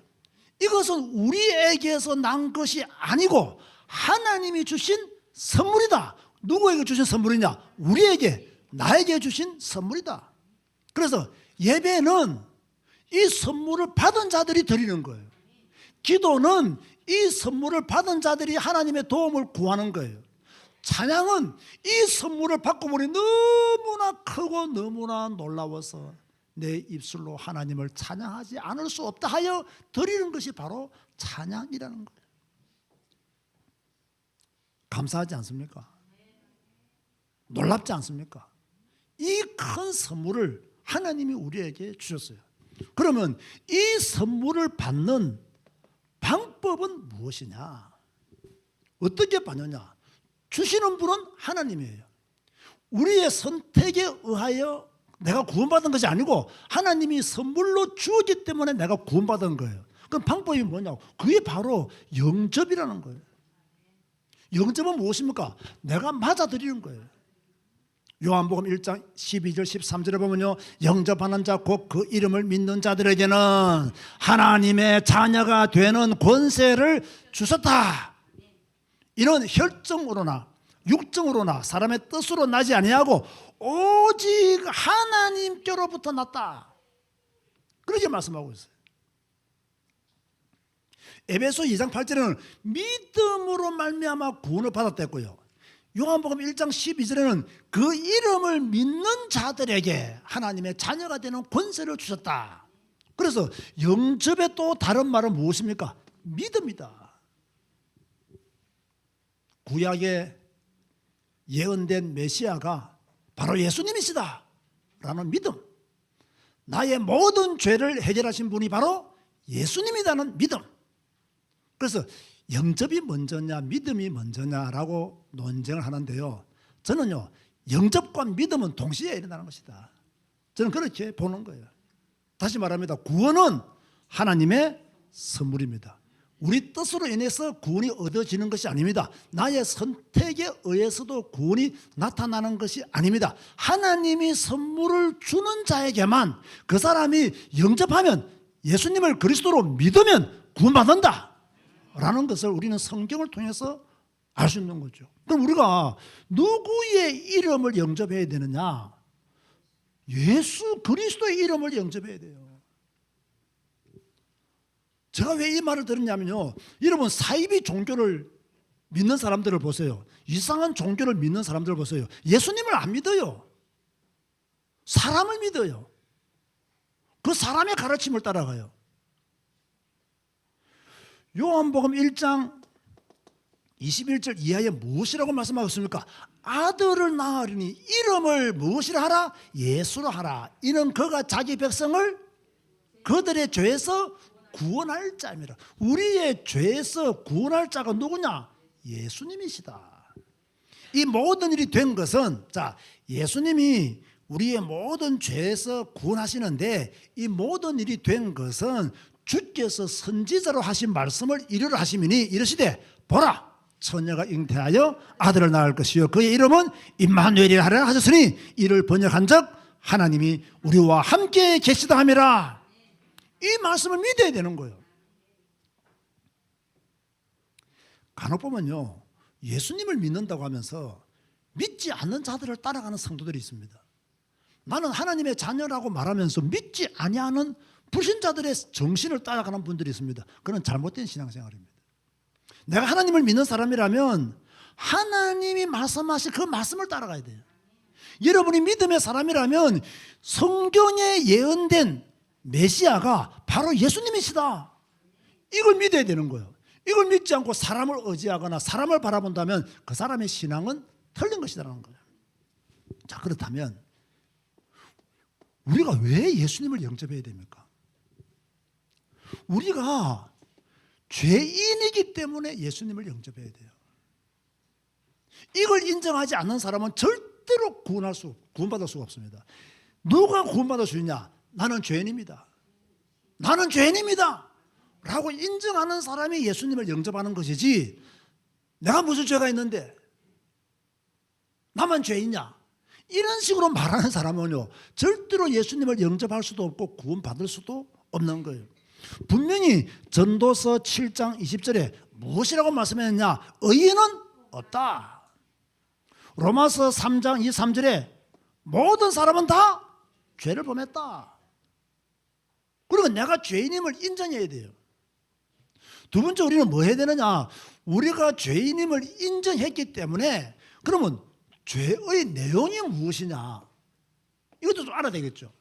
이것은 우리에게서 난 것이 아니고 하나님이 주신 선물이다. 누구에게 주신 선물이냐? 우리에게, 나에게 주신 선물이다. 그래서 예배는 이 선물을 받은 자들이 드리는 거예요. 기도는 이 선물을 받은 자들이 하나님의 도움을 구하는 거예요. 찬양은 이 선물을 받고 보니 너무나 크고 너무나 놀라워서 내 입술로 하나님을 찬양하지 않을 수 없다 하여 드리는 것이 바로 찬양이라는 거예요. 감사하지 않습니까? 놀랍지 않습니까? 이 큰 선물을 하나님이 우리에게 주셨어요. 그러면 이 선물을 받는 방법은 무엇이냐? 어떻게 받느냐? 주시는 분은 하나님이에요. 우리의 선택에 의하여 내가 구원받은 것이 아니고 하나님이 선물로 주었기 때문에 내가 구원받은 거예요. 그럼 방법이 뭐냐고? 그게 바로 영접이라는 거예요. 영접은 무엇입니까? 내가 맞아들이는 거예요. 요한복음 1장 12절 13절에 보면요, 영접하는 자 곧 그 이름을 믿는 자들에게는 하나님의 자녀가 되는 권세를 주셨다. 이는 혈정으로나 육정으로나 사람의 뜻으로 나지 아니하고 오직 하나님께로부터 났다. 그렇게 말씀하고 있어요. 에베소 2장 8절에는 믿음으로 말미암아 구원을 받았다고요. 요한복음 1장 12절에는 그 이름을 믿는 자들에게 하나님의 자녀가 되는 권세를 주셨다. 그래서 영접의 또 다른 말은 무엇입니까? 믿음이다. 구약에 예언된 메시아가 바로 예수님이시다 라는 믿음, 나의 모든 죄를 해결하신 분이 바로 예수님이라는 믿음. 그래서 영접이 먼저냐 믿음이 먼저냐라고 논쟁을 하는데요, 저는요 영접과 믿음은 동시에 일어나는 것이다. 저는 그렇게 보는 거예요. 다시 말합니다. 구원은 하나님의 선물입니다. 우리 뜻으로 인해서 구원이 얻어지는 것이 아닙니다. 나의 선택에 의해서도 구원이 나타나는 것이 아닙니다. 하나님이 선물을 주는 자에게만, 그 사람이 영접하면, 예수님을 그리스도로 믿으면 구원받는다 라는 것을 우리는 성경을 통해서 알 수 있는 거죠. 그럼 우리가 누구의 이름을 영접해야 되느냐? 예수 그리스도의 이름을 영접해야 돼요. 제가 왜 이 말을 들었냐면요, 여러분 사이비 종교를 믿는 사람들을 보세요. 이상한 종교를 믿는 사람들을 보세요. 예수님을 안 믿어요. 사람을 믿어요. 그 사람의 가르침을 따라가요. 요한복음 1장 21절 이하에 무엇이라고 말씀하고 있습니까? 아들을 낳으리니 이름을 무엇이라 하라? 예수라 하라. 이는 그가 자기 백성을 그들의 죄에서 구원할 자입니다. 우리의 죄에서 구원할 자가 누구냐? 예수님이시다. 이 모든 일이 된 것은, 자, 예수님이 우리의 모든 죄에서 구원하시는데, 이 모든 일이 된 것은 주께서 선지자로 하신 말씀을 이루려 하심이니 이르시되 보라, 처녀가 잉태하여 아들을 낳을 것이요 그의 이름은 임마누엘이라 하라 하셨으니 이를 번역한즉 하나님이 우리와 함께 계시다 함이라. 이 말씀을 믿어야 되는 거예요. 간혹 보면요, 예수님을 믿는다고 하면서 믿지 않는 자들을 따라가는 성도들이 있습니다. 나는 하나님의 자녀라고 말하면서 믿지 아니하는 불신자들의 정신을 따라가는 분들이 있습니다. 그건 잘못된 신앙생활입니다. 내가 하나님을 믿는 사람이라면 하나님이 말씀하신 그 말씀을 따라가야 돼요. 여러분이 믿음의 사람이라면 성경에 예언된 메시아가 바로 예수님이시다, 이걸 믿어야 되는 거예요. 이걸 믿지 않고 사람을 의지하거나 사람을 바라본다면 그 사람의 신앙은 틀린 것이라는 거예요. 자, 그렇다면 우리가 왜 예수님을 영접해야 됩니까? 우리가 죄인이기 때문에 예수님을 영접해야 돼요. 이걸 인정하지 않는 사람은 절대로 구원받을 수가 없습니다. 누가 구원받을 수 있냐? 나는 죄인입니다. 나는 죄인입니다. 라고 인정하는 사람이 예수님을 영접하는 것이지, 내가 무슨 죄가 있는데 나만 죄인이냐? 이런 식으로 말하는 사람은요, 절대로 예수님을 영접할 수도 없고 구원받을 수도 없는 거예요. 분명히 전도서 7장 20절에 무엇이라고 말씀했느냐? 의인은 없다. 로마서 3장 23절에 모든 사람은 다 죄를 범했다. 그러니까 내가 죄인임을 인정해야 돼요. 두 번째, 우리는 뭐 해야 되느냐? 우리가 죄인임을 인정했기 때문에 그러면 죄의 내용이 무엇이냐? 이것도 좀 알아야 되겠죠.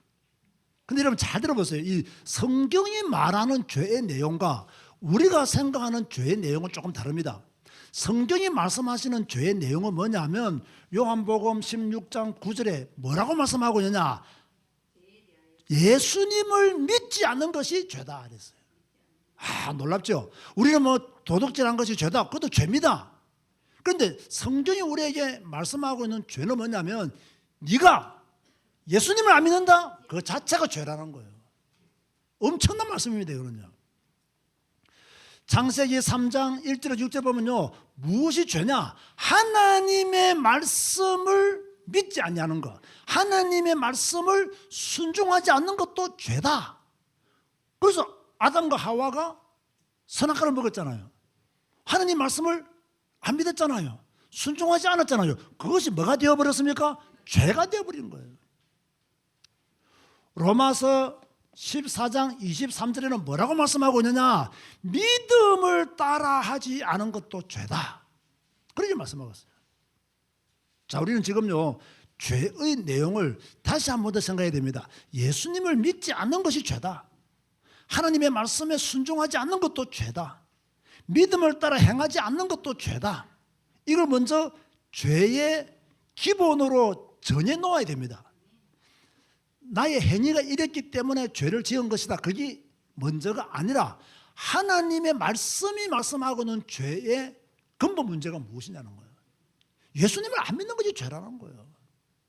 근데 여러분 잘 들어보세요. 이 성경이 말하는 죄의 내용과 우리가 생각하는 죄의 내용은 조금 다릅니다. 성경이 말씀하시는 죄의 내용은 뭐냐면 요한복음 16장 9절에 뭐라고 말씀하고 있느냐? 예수님을 믿지 않는 것이 죄다 그랬어요. 아, 놀랍죠? 우리는 뭐 도둑질한 것이 죄다. 그것도 죄입니다. 그런데 성경이 우리에게 말씀하고 있는 죄는 뭐냐면 네가 예수님을 안 믿는다? 그 자체가 죄라는 거예요. 엄청난 말씀입니다. 이거는요. 창세기 3장 1절에서 6절 보면요, 무엇이 죄냐? 하나님의 말씀을 믿지 않냐는 것, 하나님의 말씀을 순종하지 않는 것도 죄다. 그래서 아담과 하와가 선악과를 먹었잖아요. 하나님 말씀을 안 믿었잖아요. 순종하지 않았잖아요. 그것이 뭐가 되어버렸습니까? 죄가 되어버린 거예요. 로마서 14장 23절에는 뭐라고 말씀하고 있느냐? 믿음을 따라하지 않은 것도 죄다. 그렇게 말씀하고 있어요. 자, 우리는 지금요, 죄의 내용을 다시 한 번 더 생각해야 됩니다. 예수님을 믿지 않는 것이 죄다. 하나님의 말씀에 순종하지 않는 것도 죄다. 믿음을 따라 행하지 않는 것도 죄다. 이걸 먼저 죄의 기본으로 정해 놓아야 됩니다. 나의 행위가 이랬기 때문에 죄를 지은 것이다. 그게 먼저가 아니라 하나님의 말씀이 말씀하고는 죄의 근본 문제가 무엇이냐는 거예요. 예수님을 안 믿는 것이 죄라는 거예요.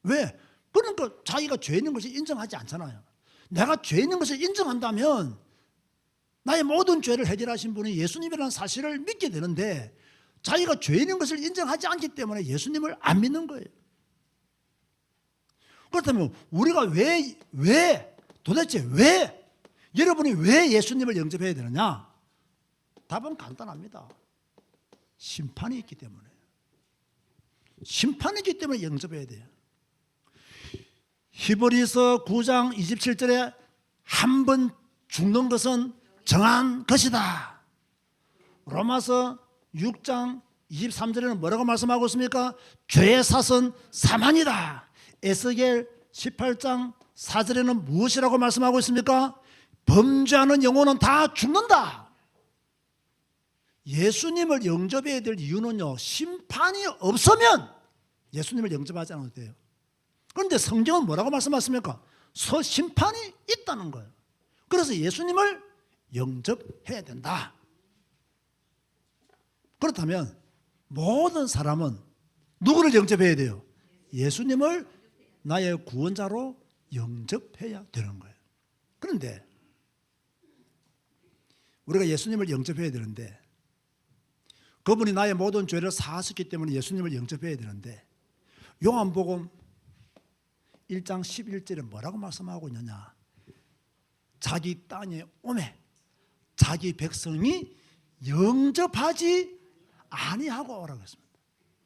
왜? 그러니까 자기가 죄 있는 것을 인정하지 않잖아요. 내가 죄 있는 것을 인정한다면 나의 모든 죄를 해결하신 분이 예수님이라는 사실을 믿게 되는데 자기가 죄 있는 것을 인정하지 않기 때문에 예수님을 안 믿는 거예요. 그렇다면 우리가 도대체 왜 여러분이 왜 예수님을 영접해야 되느냐? 답은 간단합니다. 심판이 있기 때문에. 심판이 있기 때문에 영접해야 돼요. 히브리서 9장 27절에 한 번 죽는 것은 정한 것이다. 로마서 6장 23절에는 뭐라고 말씀하고 있습니까? 죄의 삭은 사망이다. 에스겔 18장 4절에는 무엇이라고 말씀하고 있습니까? 범죄하는 영혼은 다 죽는다. 예수님을 영접해야 될 이유는요, 심판이 없으면 예수님을 영접하지 않아도 돼요. 그런데 성경은 뭐라고 말씀하십니까? 심판이 있다는 거예요. 그래서 예수님을 영접해야 된다. 그렇다면 모든 사람은 누구를 영접해야 돼요? 예수님을 나의 구원자로 영접해야 되는 거예요. 그런데 우리가 예수님을 영접해야 되는데 그분이 나의 모든 죄를 사하셨기 때문에 예수님을 영접해야 되는데 요한복음 1장 11절에 뭐라고 말씀하고 있느냐? 자기 땅에 오매 자기 백성이 영접하지 아니하고 오라고 했습니다.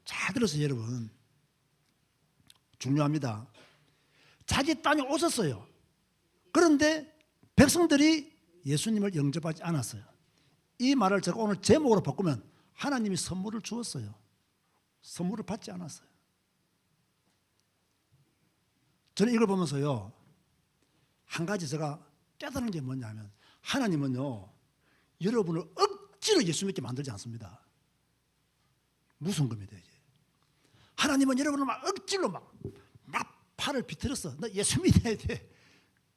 잘 들으세요, 여러분. 중요합니다. 자기 땅에 오셨어요. 그런데 백성들이 예수님을 영접하지 않았어요. 이 말을 제가 오늘 제목으로 바꾸면 하나님이 선물을 주었어요. 선물을 받지 않았어요. 저는 이걸 보면서요, 한 가지 제가 깨달은 게 뭐냐면 하나님은요, 여러분을 억지로 예수 믿게 만들지 않습니다. 무슨 겁니다 이게. 하나님은 여러분을 막 억지로 막 팔을 비틀어서 너 예수 믿어야 돼.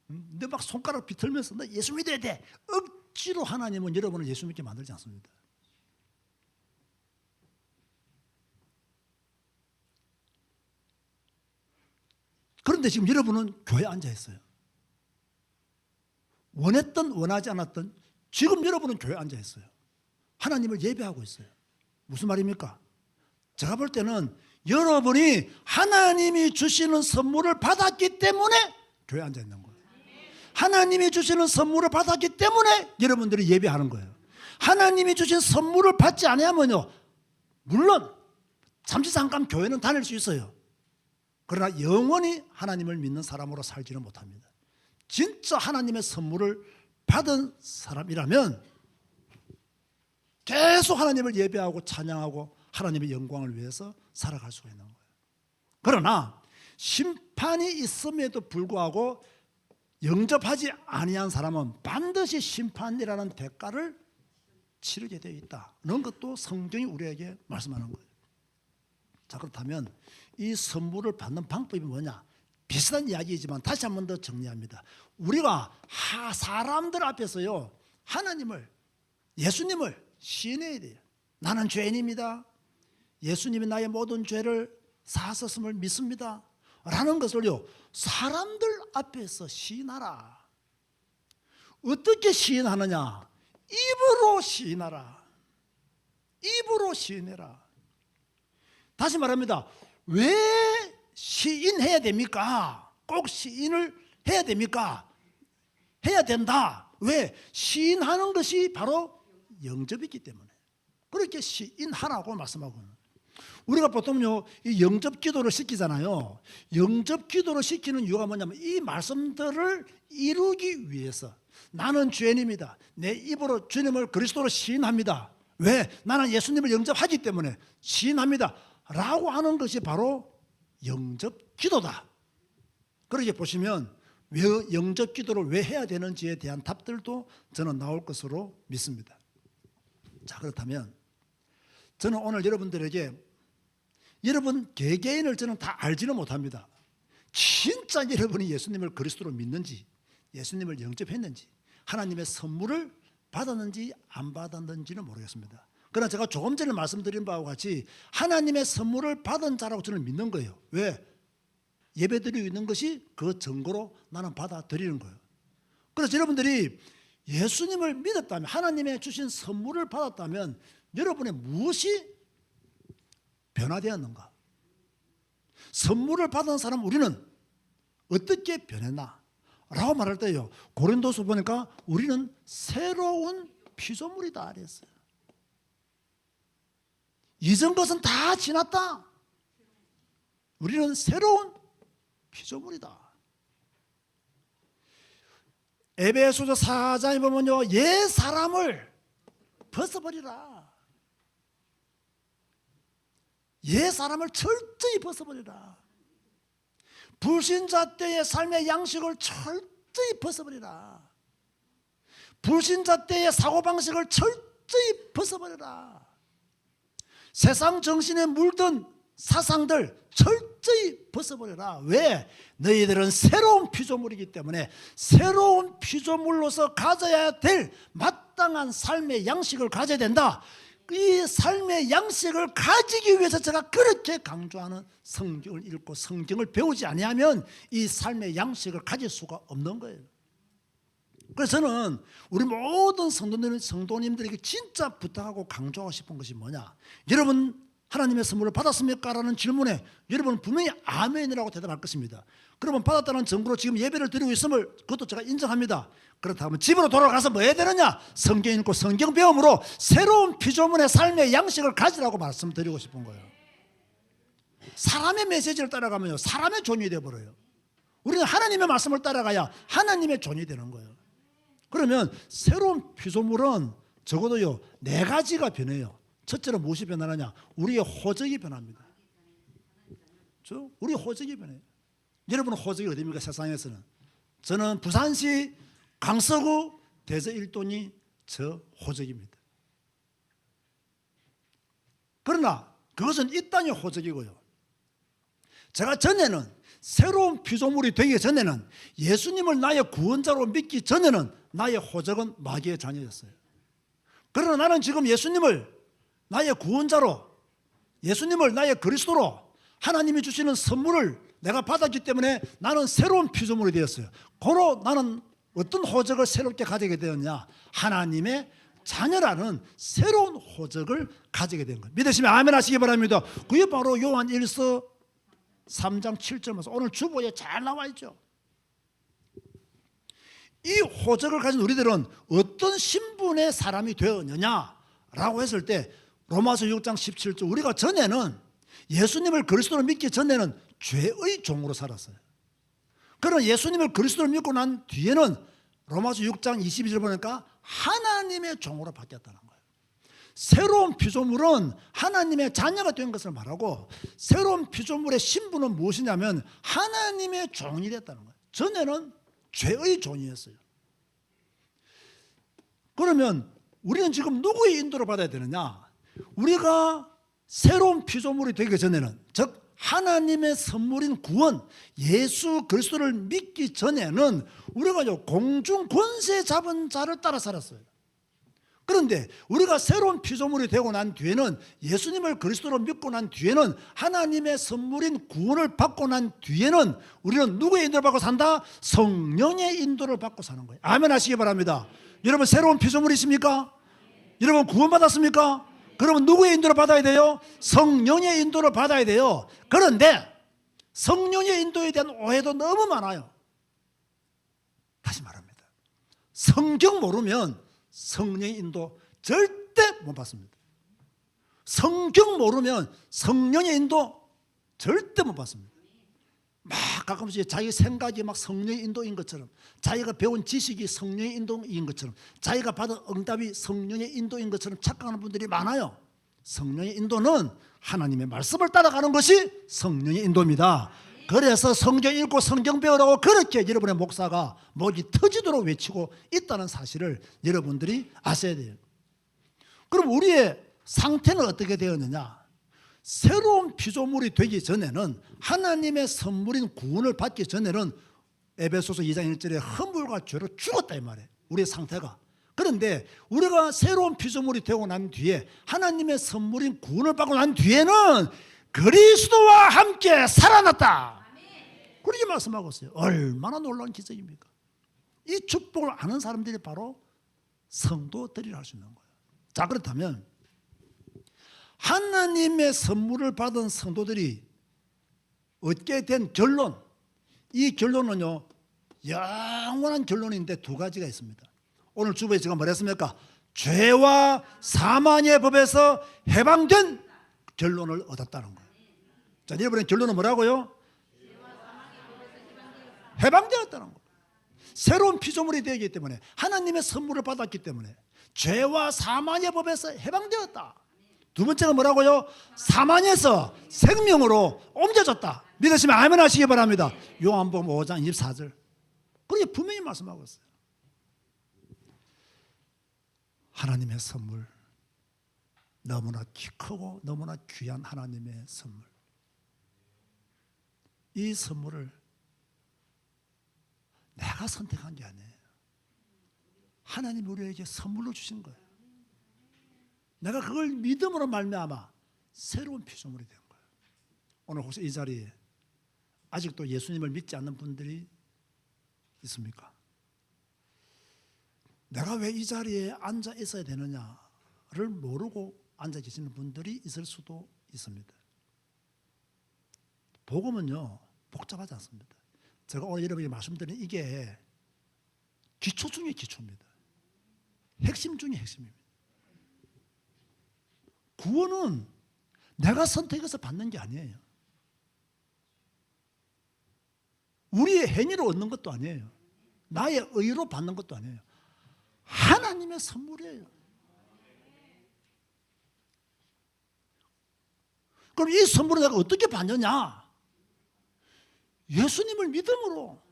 너 막 손가락 비틀면서 너 예수 믿어야 돼. 억지로 하나님은 여러분을 예수 믿게 만들지 않습니다. 그런데 지금 여러분은 교회에 앉아 있어요. 원했든 원하지 않았든 지금 여러분은 교회에 앉아 있어요. 하나님을 예배하고 있어요. 무슨 말입니까? 제가 볼 때는 여러분이 하나님이 주시는 선물을 받았기 때문에 교회에 앉아 있는 거예요. 하나님이 주시는 선물을 받았기 때문에 여러분들이 예배하는 거예요. 하나님이 주신 선물을 받지 않으면요, 물론 잠시 잠깐 교회는 다닐 수 있어요. 그러나 영원히 하나님을 믿는 사람으로 살지는 못합니다. 진짜 하나님의 선물을 받은 사람이라면 계속 하나님을 예배하고 찬양하고 하나님의 영광을 위해서 살아갈 수가 있는 거예요. 그러나 심판이 있음에도 불구하고 영접하지 아니한 사람은 반드시 심판이라는 대가를 치르게 되어 있다는 것도 성경이 우리에게 말씀하는 거예요. 자, 그렇다면 이 선물을 받는 방법이 뭐냐? 비슷한 이야기이지만 다시 한 번 더 정리합니다. 우리가 사람들 앞에서요, 하나님을, 예수님을 시인해야 돼요. 나는 죄인입니다. 예수님이 나의 모든 죄를 사하셨음을 믿습니다. 라는 것을요, 사람들 앞에서 시인하라. 어떻게 시인하느냐? 입으로 시인하라. 입으로 시인해라. 다시 말합니다. 왜 시인해야 됩니까? 꼭 시인을 해야 됩니까? 해야 된다. 왜? 시인하는 것이 바로 영접이기 때문에. 그렇게 시인하라고 말씀하고 있는. 우리가 보통요, 이 영접 기도를 시키잖아요. 영접 기도를 시키는 이유가 뭐냐면 이 말씀들을 이루기 위해서. 나는 죄인입니다. 내 입으로 주님을 그리스도로 시인합니다. 왜? 나는 예수님을 영접하기 때문에 시인합니다. 라고 하는 것이 바로 영접 기도다. 그렇게 보시면 왜 영접 기도를 왜 해야 되는지에 대한 답들도 저는 나올 것으로 믿습니다. 자, 그렇다면 저는 오늘 여러분들에게 여러분 개개인을 저는 다 알지는 못합니다. 진짜 여러분이 예수님을 그리스도로 믿는지, 예수님을 영접했는지, 하나님의 선물을 받았는지 안 받았는지는 모르겠습니다. 그러나 제가 조금 전에 말씀드린 바와 같이 하나님의 선물을 받은 자라고 저는 믿는 거예요. 왜? 예배드리고 있는 것이 그 증거로 나는 받아들이는 거예요. 그래서 여러분들이 예수님을 믿었다면, 하나님의 주신 선물을 받았다면 여러분의 무엇이 변화되었는가? 선물을 받은 사람 우리는 어떻게 변했나? 라고 말할 때요, 고린도서 보니까 우리는 새로운 피조물이다 그랬어요. 이전 것은 다 지났다. 우리는 새로운 피조물이다. 에베소서 4장에 보면요, 옛 사람을 벗어버리라. 옛 사람을 철저히 벗어버리라. 불신자 때의 삶의 양식을 철저히 벗어버리라. 불신자 때의 사고방식을 철저히 벗어버리라. 세상 정신에 물든 사상들 철저히 벗어버려라. 왜? 너희들은 새로운 피조물이기 때문에 새로운 피조물로서 가져야 될 마땅한 삶의 양식을 가져야 된다. 이 삶의 양식을 가지기 위해서 제가 그렇게 강조하는 성경을 읽고 성경을 배우지 아니하면 이 삶의 양식을 가질 수가 없는 거예요. 그래서 저는 우리 모든 성도님들에게 진짜 부탁하고 강조하고 싶은 것이 뭐냐? 여러분 하나님의 선물을 받았습니까? 라는 질문에 여러분은 분명히 아멘이라고 대답할 것입니다. 그러면 받았다는 증거로 지금 예배를 드리고 있음을 그것도 제가 인정합니다. 그렇다면 집으로 돌아가서 뭐 해야 되느냐? 성경 읽고 성경 배움으로 새로운 피조물의 삶의 양식을 가지라고 말씀드리고 싶은 거예요. 사람의 메시지를 따라가면요, 사람의 존이 되어버려요. 우리는 하나님의 말씀을 따라가야 하나님의 존이 되는 거예요. 그러면 새로운 피조물은 적어도요 4가지가 변해요. 첫째로 무엇이 변하느냐? 우리의 호적이 변합니다. 우리 호적이 변해요. 여러분은 호적이 어디입니까? 세상에서는. 저는 부산시 강서구 대저 1동이 저 호적입니다. 그러나 그것은 이 땅의 호적이고요. 제가 전에는 새로운 피조물이 되기 전에는 예수님을 나의 구원자로 믿기 전에는 나의 호적은 마귀의 자녀였어요. 그러나 나는 지금 예수님을 나의 구원자로, 예수님을 나의 그리스도로 하나님이 주시는 선물을 내가 받았기 때문에 나는 새로운 피조물이 되었어요. 고로 나는 어떤 호적을 새롭게 가지게 되었냐? 하나님의 자녀라는 새로운 호적을 가지게 된 거예요. 믿으시면 아멘 하시기 바랍니다. 그게 바로 요한 1서 3장 7절에서 오늘 주보에 잘 나와 있죠. 이 호적을 가진 우리들은 어떤 신분의 사람이 되었느냐라고 했을 때 로마서 6장 17절, 우리가 전에는 예수님을 그리스도로 믿기 전에는 죄의 종으로 살았어요. 그러나 예수님을 그리스도로 믿고 난 뒤에는 로마서 6장 22절 보니까 하나님의 종으로 바뀌었다는 거예요. 새로운 피조물은 하나님의 자녀가 된 것을 말하고, 새로운 피조물의 신분은 무엇이냐면 하나님의 종이 됐다는 거예요. 전에는 죄의 종이었어요. 그러면 우리는 지금 누구의 인도를 받아야 되느냐? 우리가 새로운 피조물이 되기 전에는, 즉 하나님의 선물인 구원, 예수 그리스도를 믿기 전에는 우리가 공중 권세 잡은 자를 따라 살았어요. 그런데 우리가 새로운 피조물이 되고 난 뒤에는, 예수님을 그리스도로 믿고 난 뒤에는, 하나님의 선물인 구원을 받고 난 뒤에는 우리는 누구의 인도를 받고 산다? 성령의 인도를 받고 사는 거예요. 아멘 하시기 바랍니다. 여러분 새로운 피조물이십니까? 여러분 구원받았습니까? 그러면 누구의 인도를 받아야 돼요? 성령의 인도를 받아야 돼요. 그런데 성령의 인도에 대한 오해도 너무 많아요. 다시 말합니다. 성경 모르면 성령의 인도 절대 못 받습니다. 성경 모르면 성령의 인도 절대 못 받습니다. 막 가끔씩 자기 생각이 막 성령의 인도인 것처럼, 자기가 배운 지식이 성령의 인도인 것처럼, 자기가 받은 응답이 성령의 인도인 것처럼 착각하는 분들이 많아요. 성령의 인도는 하나님의 말씀을 따라가는 것이 성령의 인도입니다. 그래서 성경 읽고 성경 배우라고 그렇게 여러분의 목사가 목이 터지도록 외치고 있다는 사실을 여러분들이 아셔야 돼요. 그럼 우리의 상태는 어떻게 되었느냐? 새로운 피조물이 되기 전에는, 하나님의 선물인 구원을 받기 전에는 에베소서 2장 1절에 허물과 죄로 죽었다 이 말이에요. 우리의 상태가. 그런데 우리가 새로운 피조물이 되고 난 뒤에, 하나님의 선물인 구원을 받고 난 뒤에는 그리스도와 함께 살아났다. 그렇게 말씀하고 있어요. 얼마나 놀라운 기적입니까? 이 축복을 아는 사람들이 바로 성도들이라 할 수 있는 거예요. 자, 그렇다면 하나님의 선물을 받은 성도들이 얻게 된 결론, 이 결론은요 영원한 결론인데 두 가지가 있습니다. 오늘 주보에 제가 뭐랬습니까? 죄와 사망의 법에서 해방된 결론을 얻었다는 거예요. 자, 여러분의 결론은 뭐라고요? 해방되었다는 거예요. 새로운 피조물이 되기 때문에, 하나님의 선물을 받았기 때문에 죄와 사망의 법에서 해방되었다. 두 번째가 뭐라고요? 사망에서 생명으로 옮겨졌다. 믿으시면 아멘 하시기 바랍니다. 요한복음 5장 24절. 그렇게 분명히 말씀하고 있어요. 하나님의 선물, 너무나 크고 너무나 귀한 하나님의 선물, 이 선물을 내가 선택한 게 아니에요. 하나님이 우리에게 선물로 주신 거예요. 내가 그걸 믿음으로 말미암아 새로운 피조물이 된 거예요. 오늘 혹시 이 자리에 아직도 예수님을 믿지 않는 분들이 있습니까? 내가 왜 이 자리에 앉아 있어야 되느냐를 모르고 앉아 계시는 분들이 있을 수도 있습니다. 복음은요 복잡하지 않습니다. 제가 오늘 여러분에게 말씀드린 이게 기초 중에 기초입니다. 핵심 중에 핵심입니다. 구원은 내가 선택해서 받는 게 아니에요. 우리의 행위로 얻는 것도 아니에요. 나의 의로 받는 것도 아니에요. 하나님의 선물이에요. 그럼 이 선물을 내가 어떻게 받느냐? 예수님을 믿음으로,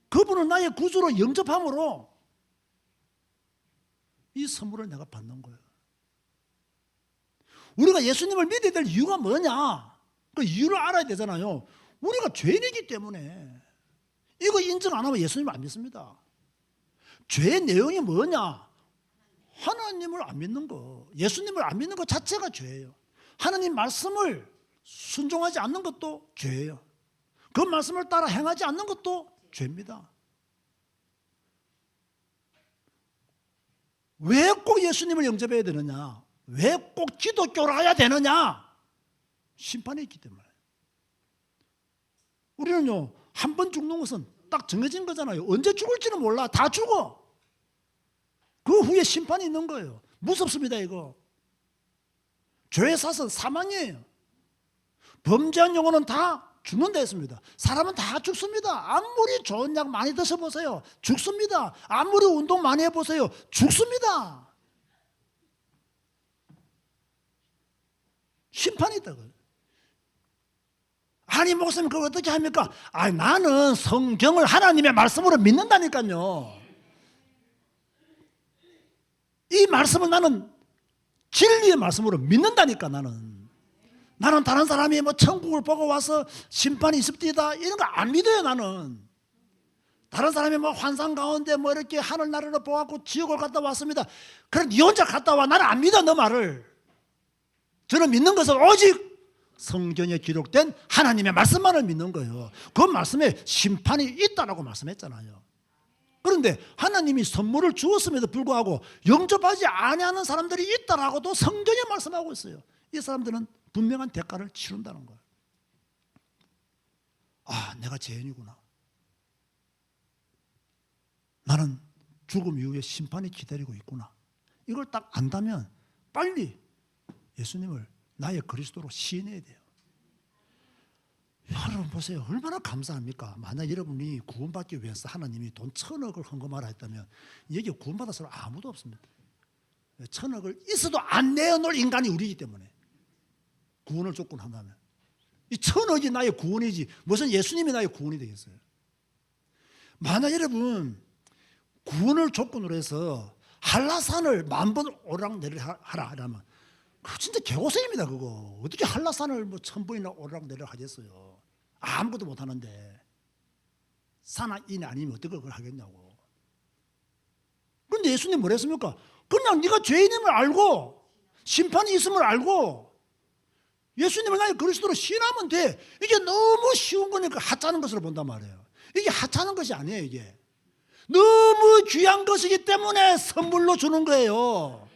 그분을 나의 구주로 영접함으로 이 선물을 내가 받는 거예요. 우리가 예수님을 믿어야 될 이유가 뭐냐? 그 이유를 알아야 되잖아요. 우리가 죄인이기 때문에. 이거 인정 안 하면 예수님을 안 믿습니다. 죄의 내용이 뭐냐? 하나님을 안 믿는 거, 예수님을 안 믿는 것 자체가 죄예요. 하나님 말씀을 순종하지 않는 것도 죄예요. 그 말씀을 따라 행하지 않는 것도 죄입니다. 왜 꼭 예수님을 영접해야 되느냐? 왜 꼭 기독교를 해야 되느냐? 심판이 있기 때문에. 우리는요, 한 번 죽는 것은 딱 정해진 거잖아요. 언제 죽을지는 몰라. 다 죽어. 그 후에 심판이 있는 거예요. 무섭습니다, 이거. 죄의 사슬 사망이에요. 범죄한 영혼은 다 죽는다 했습니다. 사람은 다 죽습니다. 아무리 좋은 약 많이 드셔보세요. 죽습니다. 아무리 운동 많이 해보세요. 죽습니다. 심판이 있다고요. 아니 목사님 그걸 어떻게 합니까? 나는 성경을 하나님의 말씀으로 믿는다니까요. 이 말씀을 나는 진리의 말씀으로 믿는다니까. 나는 다른 사람이 뭐 천국을 보고 와서 심판이 있습니다 이런 거 안 믿어요. 나는 다른 사람이 뭐 환상 가운데 뭐 이렇게 하늘나라를 보고 지옥을 갔다 왔습니다. 그래 네 혼자 갔다 와. 나는 안 믿어 너 말을. 저는 믿는 것은 오직 성경에 기록된 하나님의 말씀만을 믿는 거예요. 그 말씀에 심판이 있다라고 말씀했잖아요. 그런데 하나님이 선물을 주었음에도 불구하고 영접하지 아니하는 사람들이 있다라고도 성경에 말씀하고 있어요. 이 사람들은 분명한 대가를 치른다는 거예요. 내가 죄인이구나. 나는 죽음 이후에 심판이 기다리고 있구나. 이걸 딱 안다면 빨리 예수님을 나의 그리스도로 시인해야 돼요. 여러분 보세요. 얼마나 감사합니까? 만약 여러분이 구원받기 위해서 하나님이 돈 1,000억을 헌금하라 했다면 여기 구원받을 사람 아무도 없습니다. 1,000억을 있어도 안 내어놓을 인간이 우리이기 때문에 구원을 조건한다면 이 1,000억이 나의 구원이지 무슨 예수님이 나의 구원이 되겠어요? 만약 여러분 구원을 조건으로 해서 한라산을 10,000번 오르락내리락 하라 하면 그거 진짜 개고생입니다. 그거 어떻게 한라산을 뭐 1,000번이나 오르락내리락 하겠어요? 아무것도 못하는데 산악인이 아니면 어떻게 그걸 하겠냐고. 그런데 예수님 뭐라 했습니까? 그냥 네가 죄인임을 알고 심판이 있음을 알고 예수님을 나의 그리스도로 신하면 돼. 이게 너무 쉬운 거니까 하찮은 것으로 본단 말이에요. 이게 하찮은 것이 아니에요. 이게 너무 귀한 것이기 때문에 선물로 주는 거예요.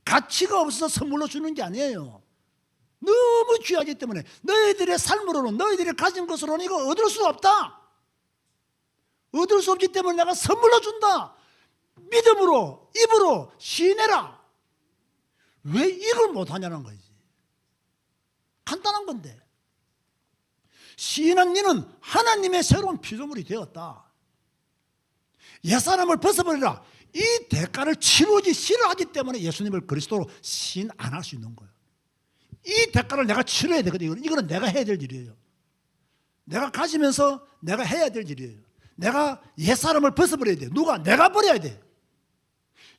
가치가 없어서 선물로 주는 게 아니에요. 너무 귀하기 때문에 너희들의 삶으로는 너희들이 가진 것으로는 이거 얻을 수 없다. 얻을 수 없기 때문에 내가 선물로 준다. 믿음으로 입으로 시인해라. 왜 이걸 못하냐는 거지. 간단한 건데 시인한 너는 하나님의 새로운 피조물이 되었다. 옛사람을 벗어버리라. 이 대가를 치르기 싫어하기 때문에 예수님을 그리스도로 시인 안 할 수 있는 거예요. 이 대가를 내가 치러야 되거든요. 이거는 내가 해야 될 일이에요. 내가 가지면서 내가 해야 될 일이에요. 내가 옛사람을 벗어버려야 돼요. 누가? 내가 버려야 돼.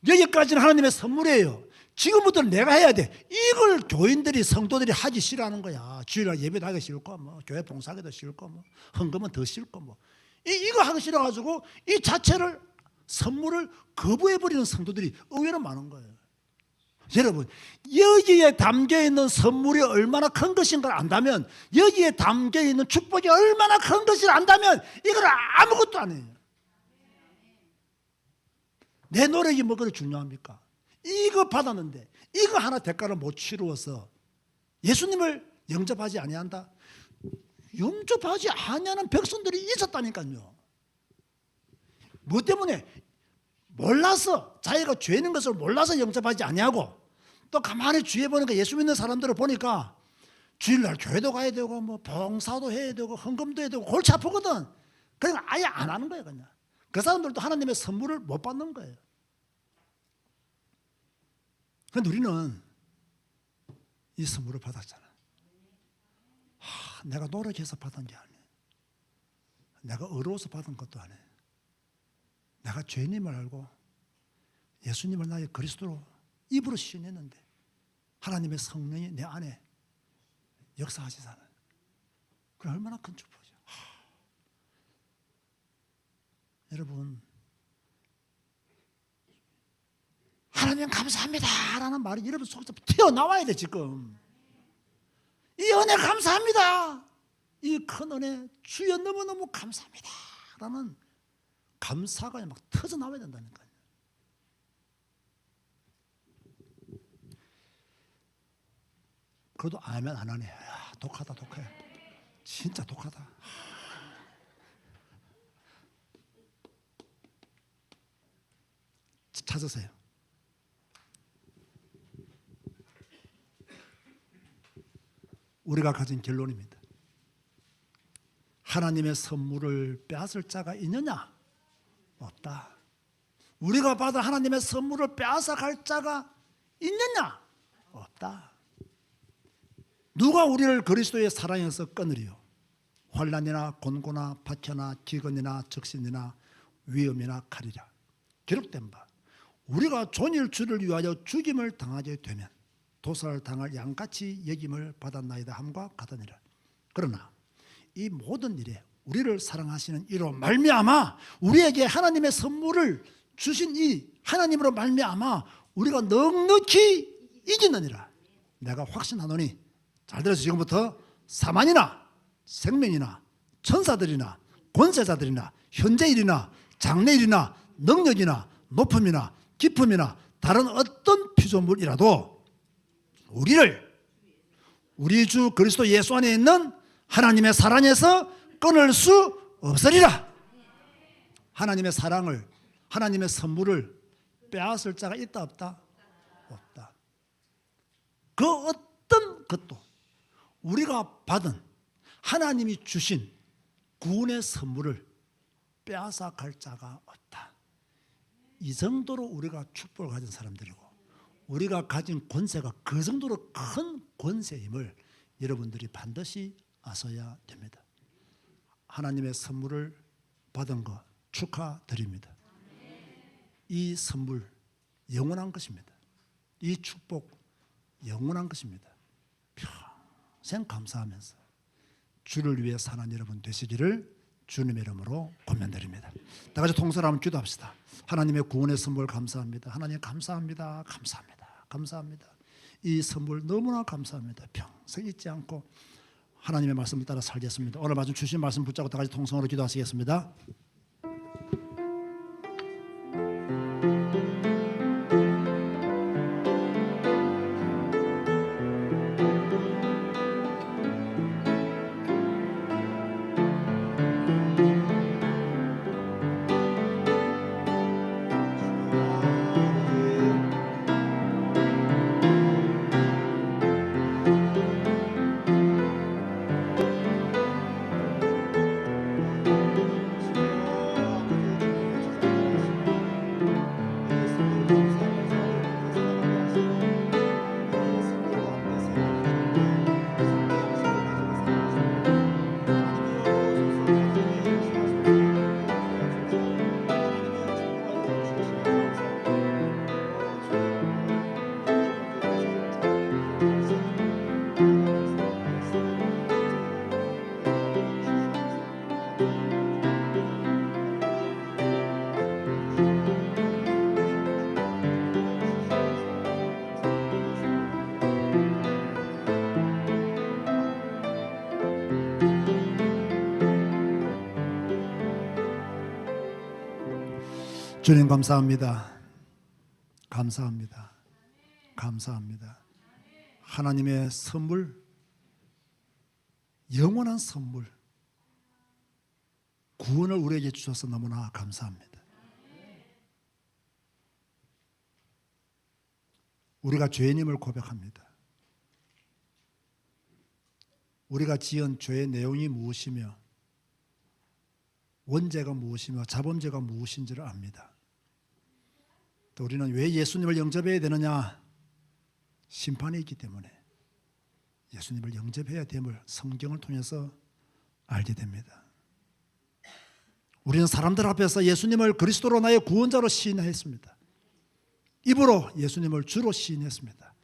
여기까지는 하나님의 선물이에요. 지금부터는 내가 해야 돼. 이걸 교인들이 성도들이 하기 싫어하는 거야. 주일날 예배도 하기 싫고 뭐 교회 봉사하기도 싫고 뭐 헌금은 더 싫고 뭐 이거 하기 싫어가지고 이 자체를 선물을 거부해버리는 성도들이 의외로 많은 거예요. 여러분 여기에 담겨있는 선물이 얼마나 큰 것인가를 안다면 여기에 담겨있는 축복이 얼마나 큰 것인가를 안다면 이걸 아무것도 안 해요. 내 노력이 뭐가 중요합니까? 이거 받았는데 이거 하나 대가를 못 치루어서 예수님을 영접하지 아니한다? 영접하지 아니하는 백성들이 있었다니까요. 뭐 때문에? 몰라서 자기가 죄인 것을 몰라서 영접하지 아니하고 또 가만히 주위에 보니까 예수 믿는 사람들을 보니까 주일날 교회도 가야 되고 뭐 봉사도 해야 되고 헌금도 해야 되고 골치 아프거든. 그러니까 아예 안 하는 거예요. 그냥 그 사람들도 하나님의 선물을 못 받는 거예요. 그런데 우리는 이 선물을 받았잖아. 내가 노력해서 받은 게 아니에요. 내가 어려워서 받은 것도 아니에요. 내가 죄인임을 알고 예수님을 나의 그리스도로 입으로 시인했는데 하나님의 성령이 내 안에 역사하시잖아요. 그 얼마나 큰 축복이죠. 여러분, 하나님 감사합니다 라는 말이 여러분 속에서 튀어나와야 돼. 지금 이 은혜 감사합니다, 이 큰 은혜 주여 너무너무 감사합니다 라는 감사가 막 터져나와야 된다니까요. 그래도 아멘 안 하네. 야, 독하다, 독해. 진짜 독하다. 찾으세요. 우리가 가진 결론입니다. 하나님의 선물을 빼앗을 자가 있느냐? 없다. 우리가 받은 하나님의 선물을 빼앗아 갈 자가 있느냐? 없다. 누가 우리를 그리스도의 사랑에서 끊으리요? 환난이나 곤고나 박해나 기근이나 적신이나 위험이나 칼이라. 기록된 바, 우리가 종일 주를 위하여 죽임을 당하게 되면 도살을 당할 양같이 여김을 받았나이다 함과 같으니라. 그러나 이 모든 일에 우리를 사랑하시는 이로 말미암아 우리에게 하나님의 선물을 주신 이 하나님으로 말미암아 우리가 넉넉히 이기느니라. 내가 확신하노니, 잘 들어서 지금부터 사만이나 생명이나 천사들이나 권세자들이나 현재일이나 장래일이나 능력이나 높음이나 깊음이나 다른 어떤 피조물이라도 우리를 우리 주 그리스도 예수 안에 있는 하나님의 사랑에서 끊을 수 없으리라. 하나님의 사랑을, 하나님의 선물을 빼앗을 자가 있다 없다? 없다. 그 어떤 것도 우리가 받은 하나님이 주신 구원의 선물을 빼앗아 갈 자가 없다. 이 정도로 우리가 축복을 가진 사람들이고 우리가 가진 권세가 그 정도로 큰 권세임을 여러분들이 반드시 아셔야 됩니다. 하나님의 선물을 받은 것 축하드립니다. 이 선물 영원한 것입니다. 이 축복 영원한 것입니다. 평생 감사하면서 주를 위해 사는 여러분 되시기를 주님의 이름으로 권면드립니다. 다 같이 통성으로 한번 기도합시다. 하나님의 구원의 선물 감사합니다. 하나님 감사합니다. 감사합니다. 감사합니다. 이 선물 너무나 감사합니다. 평생 잊지 않고 하나님의 말씀을 따라 살겠습니다. 오늘 말씀 주신 말씀 붙잡고 다 같이 통성으로 기도하시겠습니다. 주님 감사합니다. 감사합니다. 감사합니다. 하나님의 선물, 영원한 선물, 구원을 우리에게 주셔서 너무나 감사합니다. 우리가 죄인임을 고백합니다. 우리가 지은 죄의 내용이 무엇이며 원죄가 무엇이며 자범죄가 무엇인지를 압니다. 또 우리는 왜 예수님을 영접해야 되느냐? 심판이 있기 때문에 예수님을 영접해야 됨을 성경을 통해서 알게 됩니다. 우리는 사람들 앞에서 예수님을 그리스도로 나의 구원자로 시인했습니다. 입으로 예수님을 주로 시인했습니다.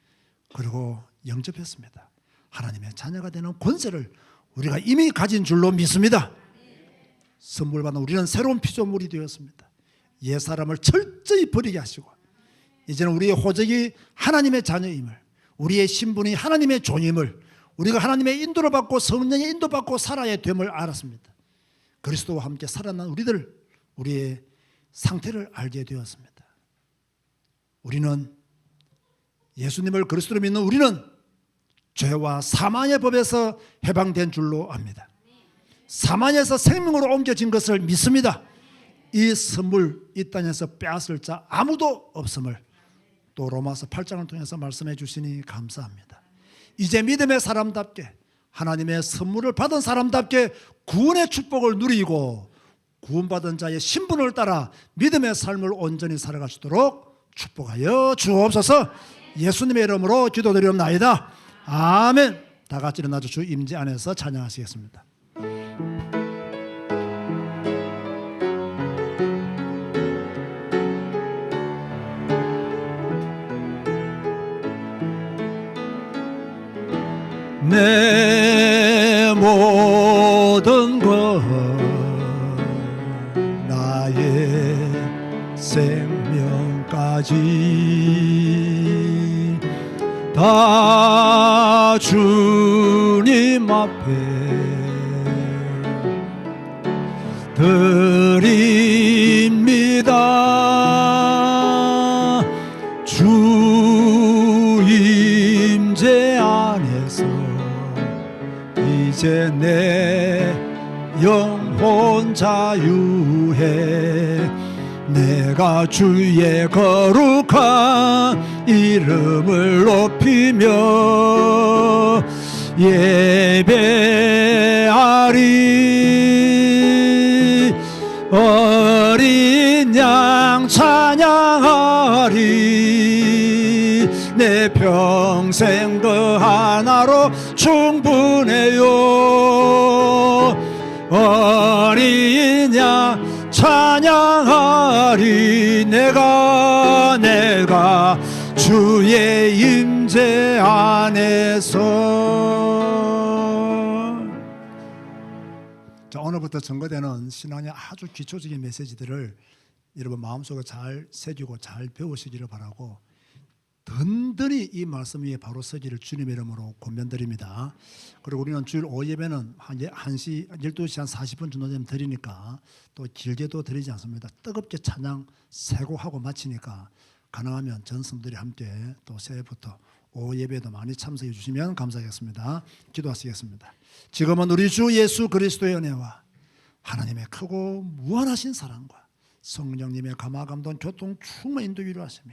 그리고 영접했습니다. 하나님의 자녀가 되는 권세를 우리가 이미 가진 줄로 믿습니다. 선물 받은 우리는 새로운 피조물이 되었습니다. 옛사람을 철저히 버리게 하시고 이제는 우리의 호적이 하나님의 자녀임을, 우리의 신분이 하나님의 종임을, 우리가 하나님의 인도를 받고 성령의 인도받고 살아야 됨을 알았습니다. 그리스도와 함께 살아난 우리의 상태를 알게 되었습니다. 우리는 예수님을 그리스도로 믿는 우리는 죄와 사망의 법에서 해방된 줄로 압니다. 사망에서 생명으로 옮겨진 것을 믿습니다. 이 선물 이 땅에서 빼앗을 자 아무도 없음을 또 로마서 8장을 통해서 말씀해 주시니 감사합니다. 이제 믿음의 사람답게 하나님의 선물을 받은 사람답게 구원의 축복을 누리고 구원받은 자의 신분을 따라 믿음의 삶을 온전히 살아갈 수 있도록 축복하여 주옵소서. 예수님의 이름으로 기도드리옵나이다. 아멘. 다 같이 일어나서 주 임재 안에서 찬양하시겠습니다. 내 모든 것 나의 생명까지 다 주님 앞에 드립니다. 주 임재 안에서 이제 내 영혼 자유해 내가 주의 거룩한 이름을 높이며 예배하리. 어린 양 찬양하리. 내 평생 그 하나로 충분해요. 어린 양 찬양하리. 내가 주의 임재 안에서. 자, 오늘부터 전거되는 신앙의 아주 기초적인 메시지들을 여러분 마음속에 잘 새기고 잘 배우시기를 바라고 든든히 이 말씀 위에 바로 서기를 주님의 이름으로 권면드립니다. 그리고 우리는 주일 오후 예배는 한 1시, 12시 한 40분 정도 되면 드리니까 또 길게도 드리지 않습니다. 뜨겁게 찬양 세고하고 마치니까 가능하면 전성들이 함께 또 새해부터 오후 예배도 많이 참석해 주시면 감사하겠습니다. 기도하시겠습니다. 지금은 우리 주 예수 그리스도의 은혜와 하나님의 크고 무한하신 사랑과 성령님의 감화감동 교통 충만 인도 위로하심이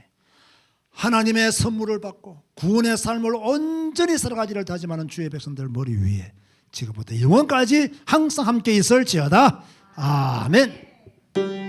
하나님의 선물을 받고 구원의 삶을 온전히 살아가기를 다짐하는 주의 백성들 머리 위에 지금부터 영원까지 항상 함께 있을지어다. 아멘.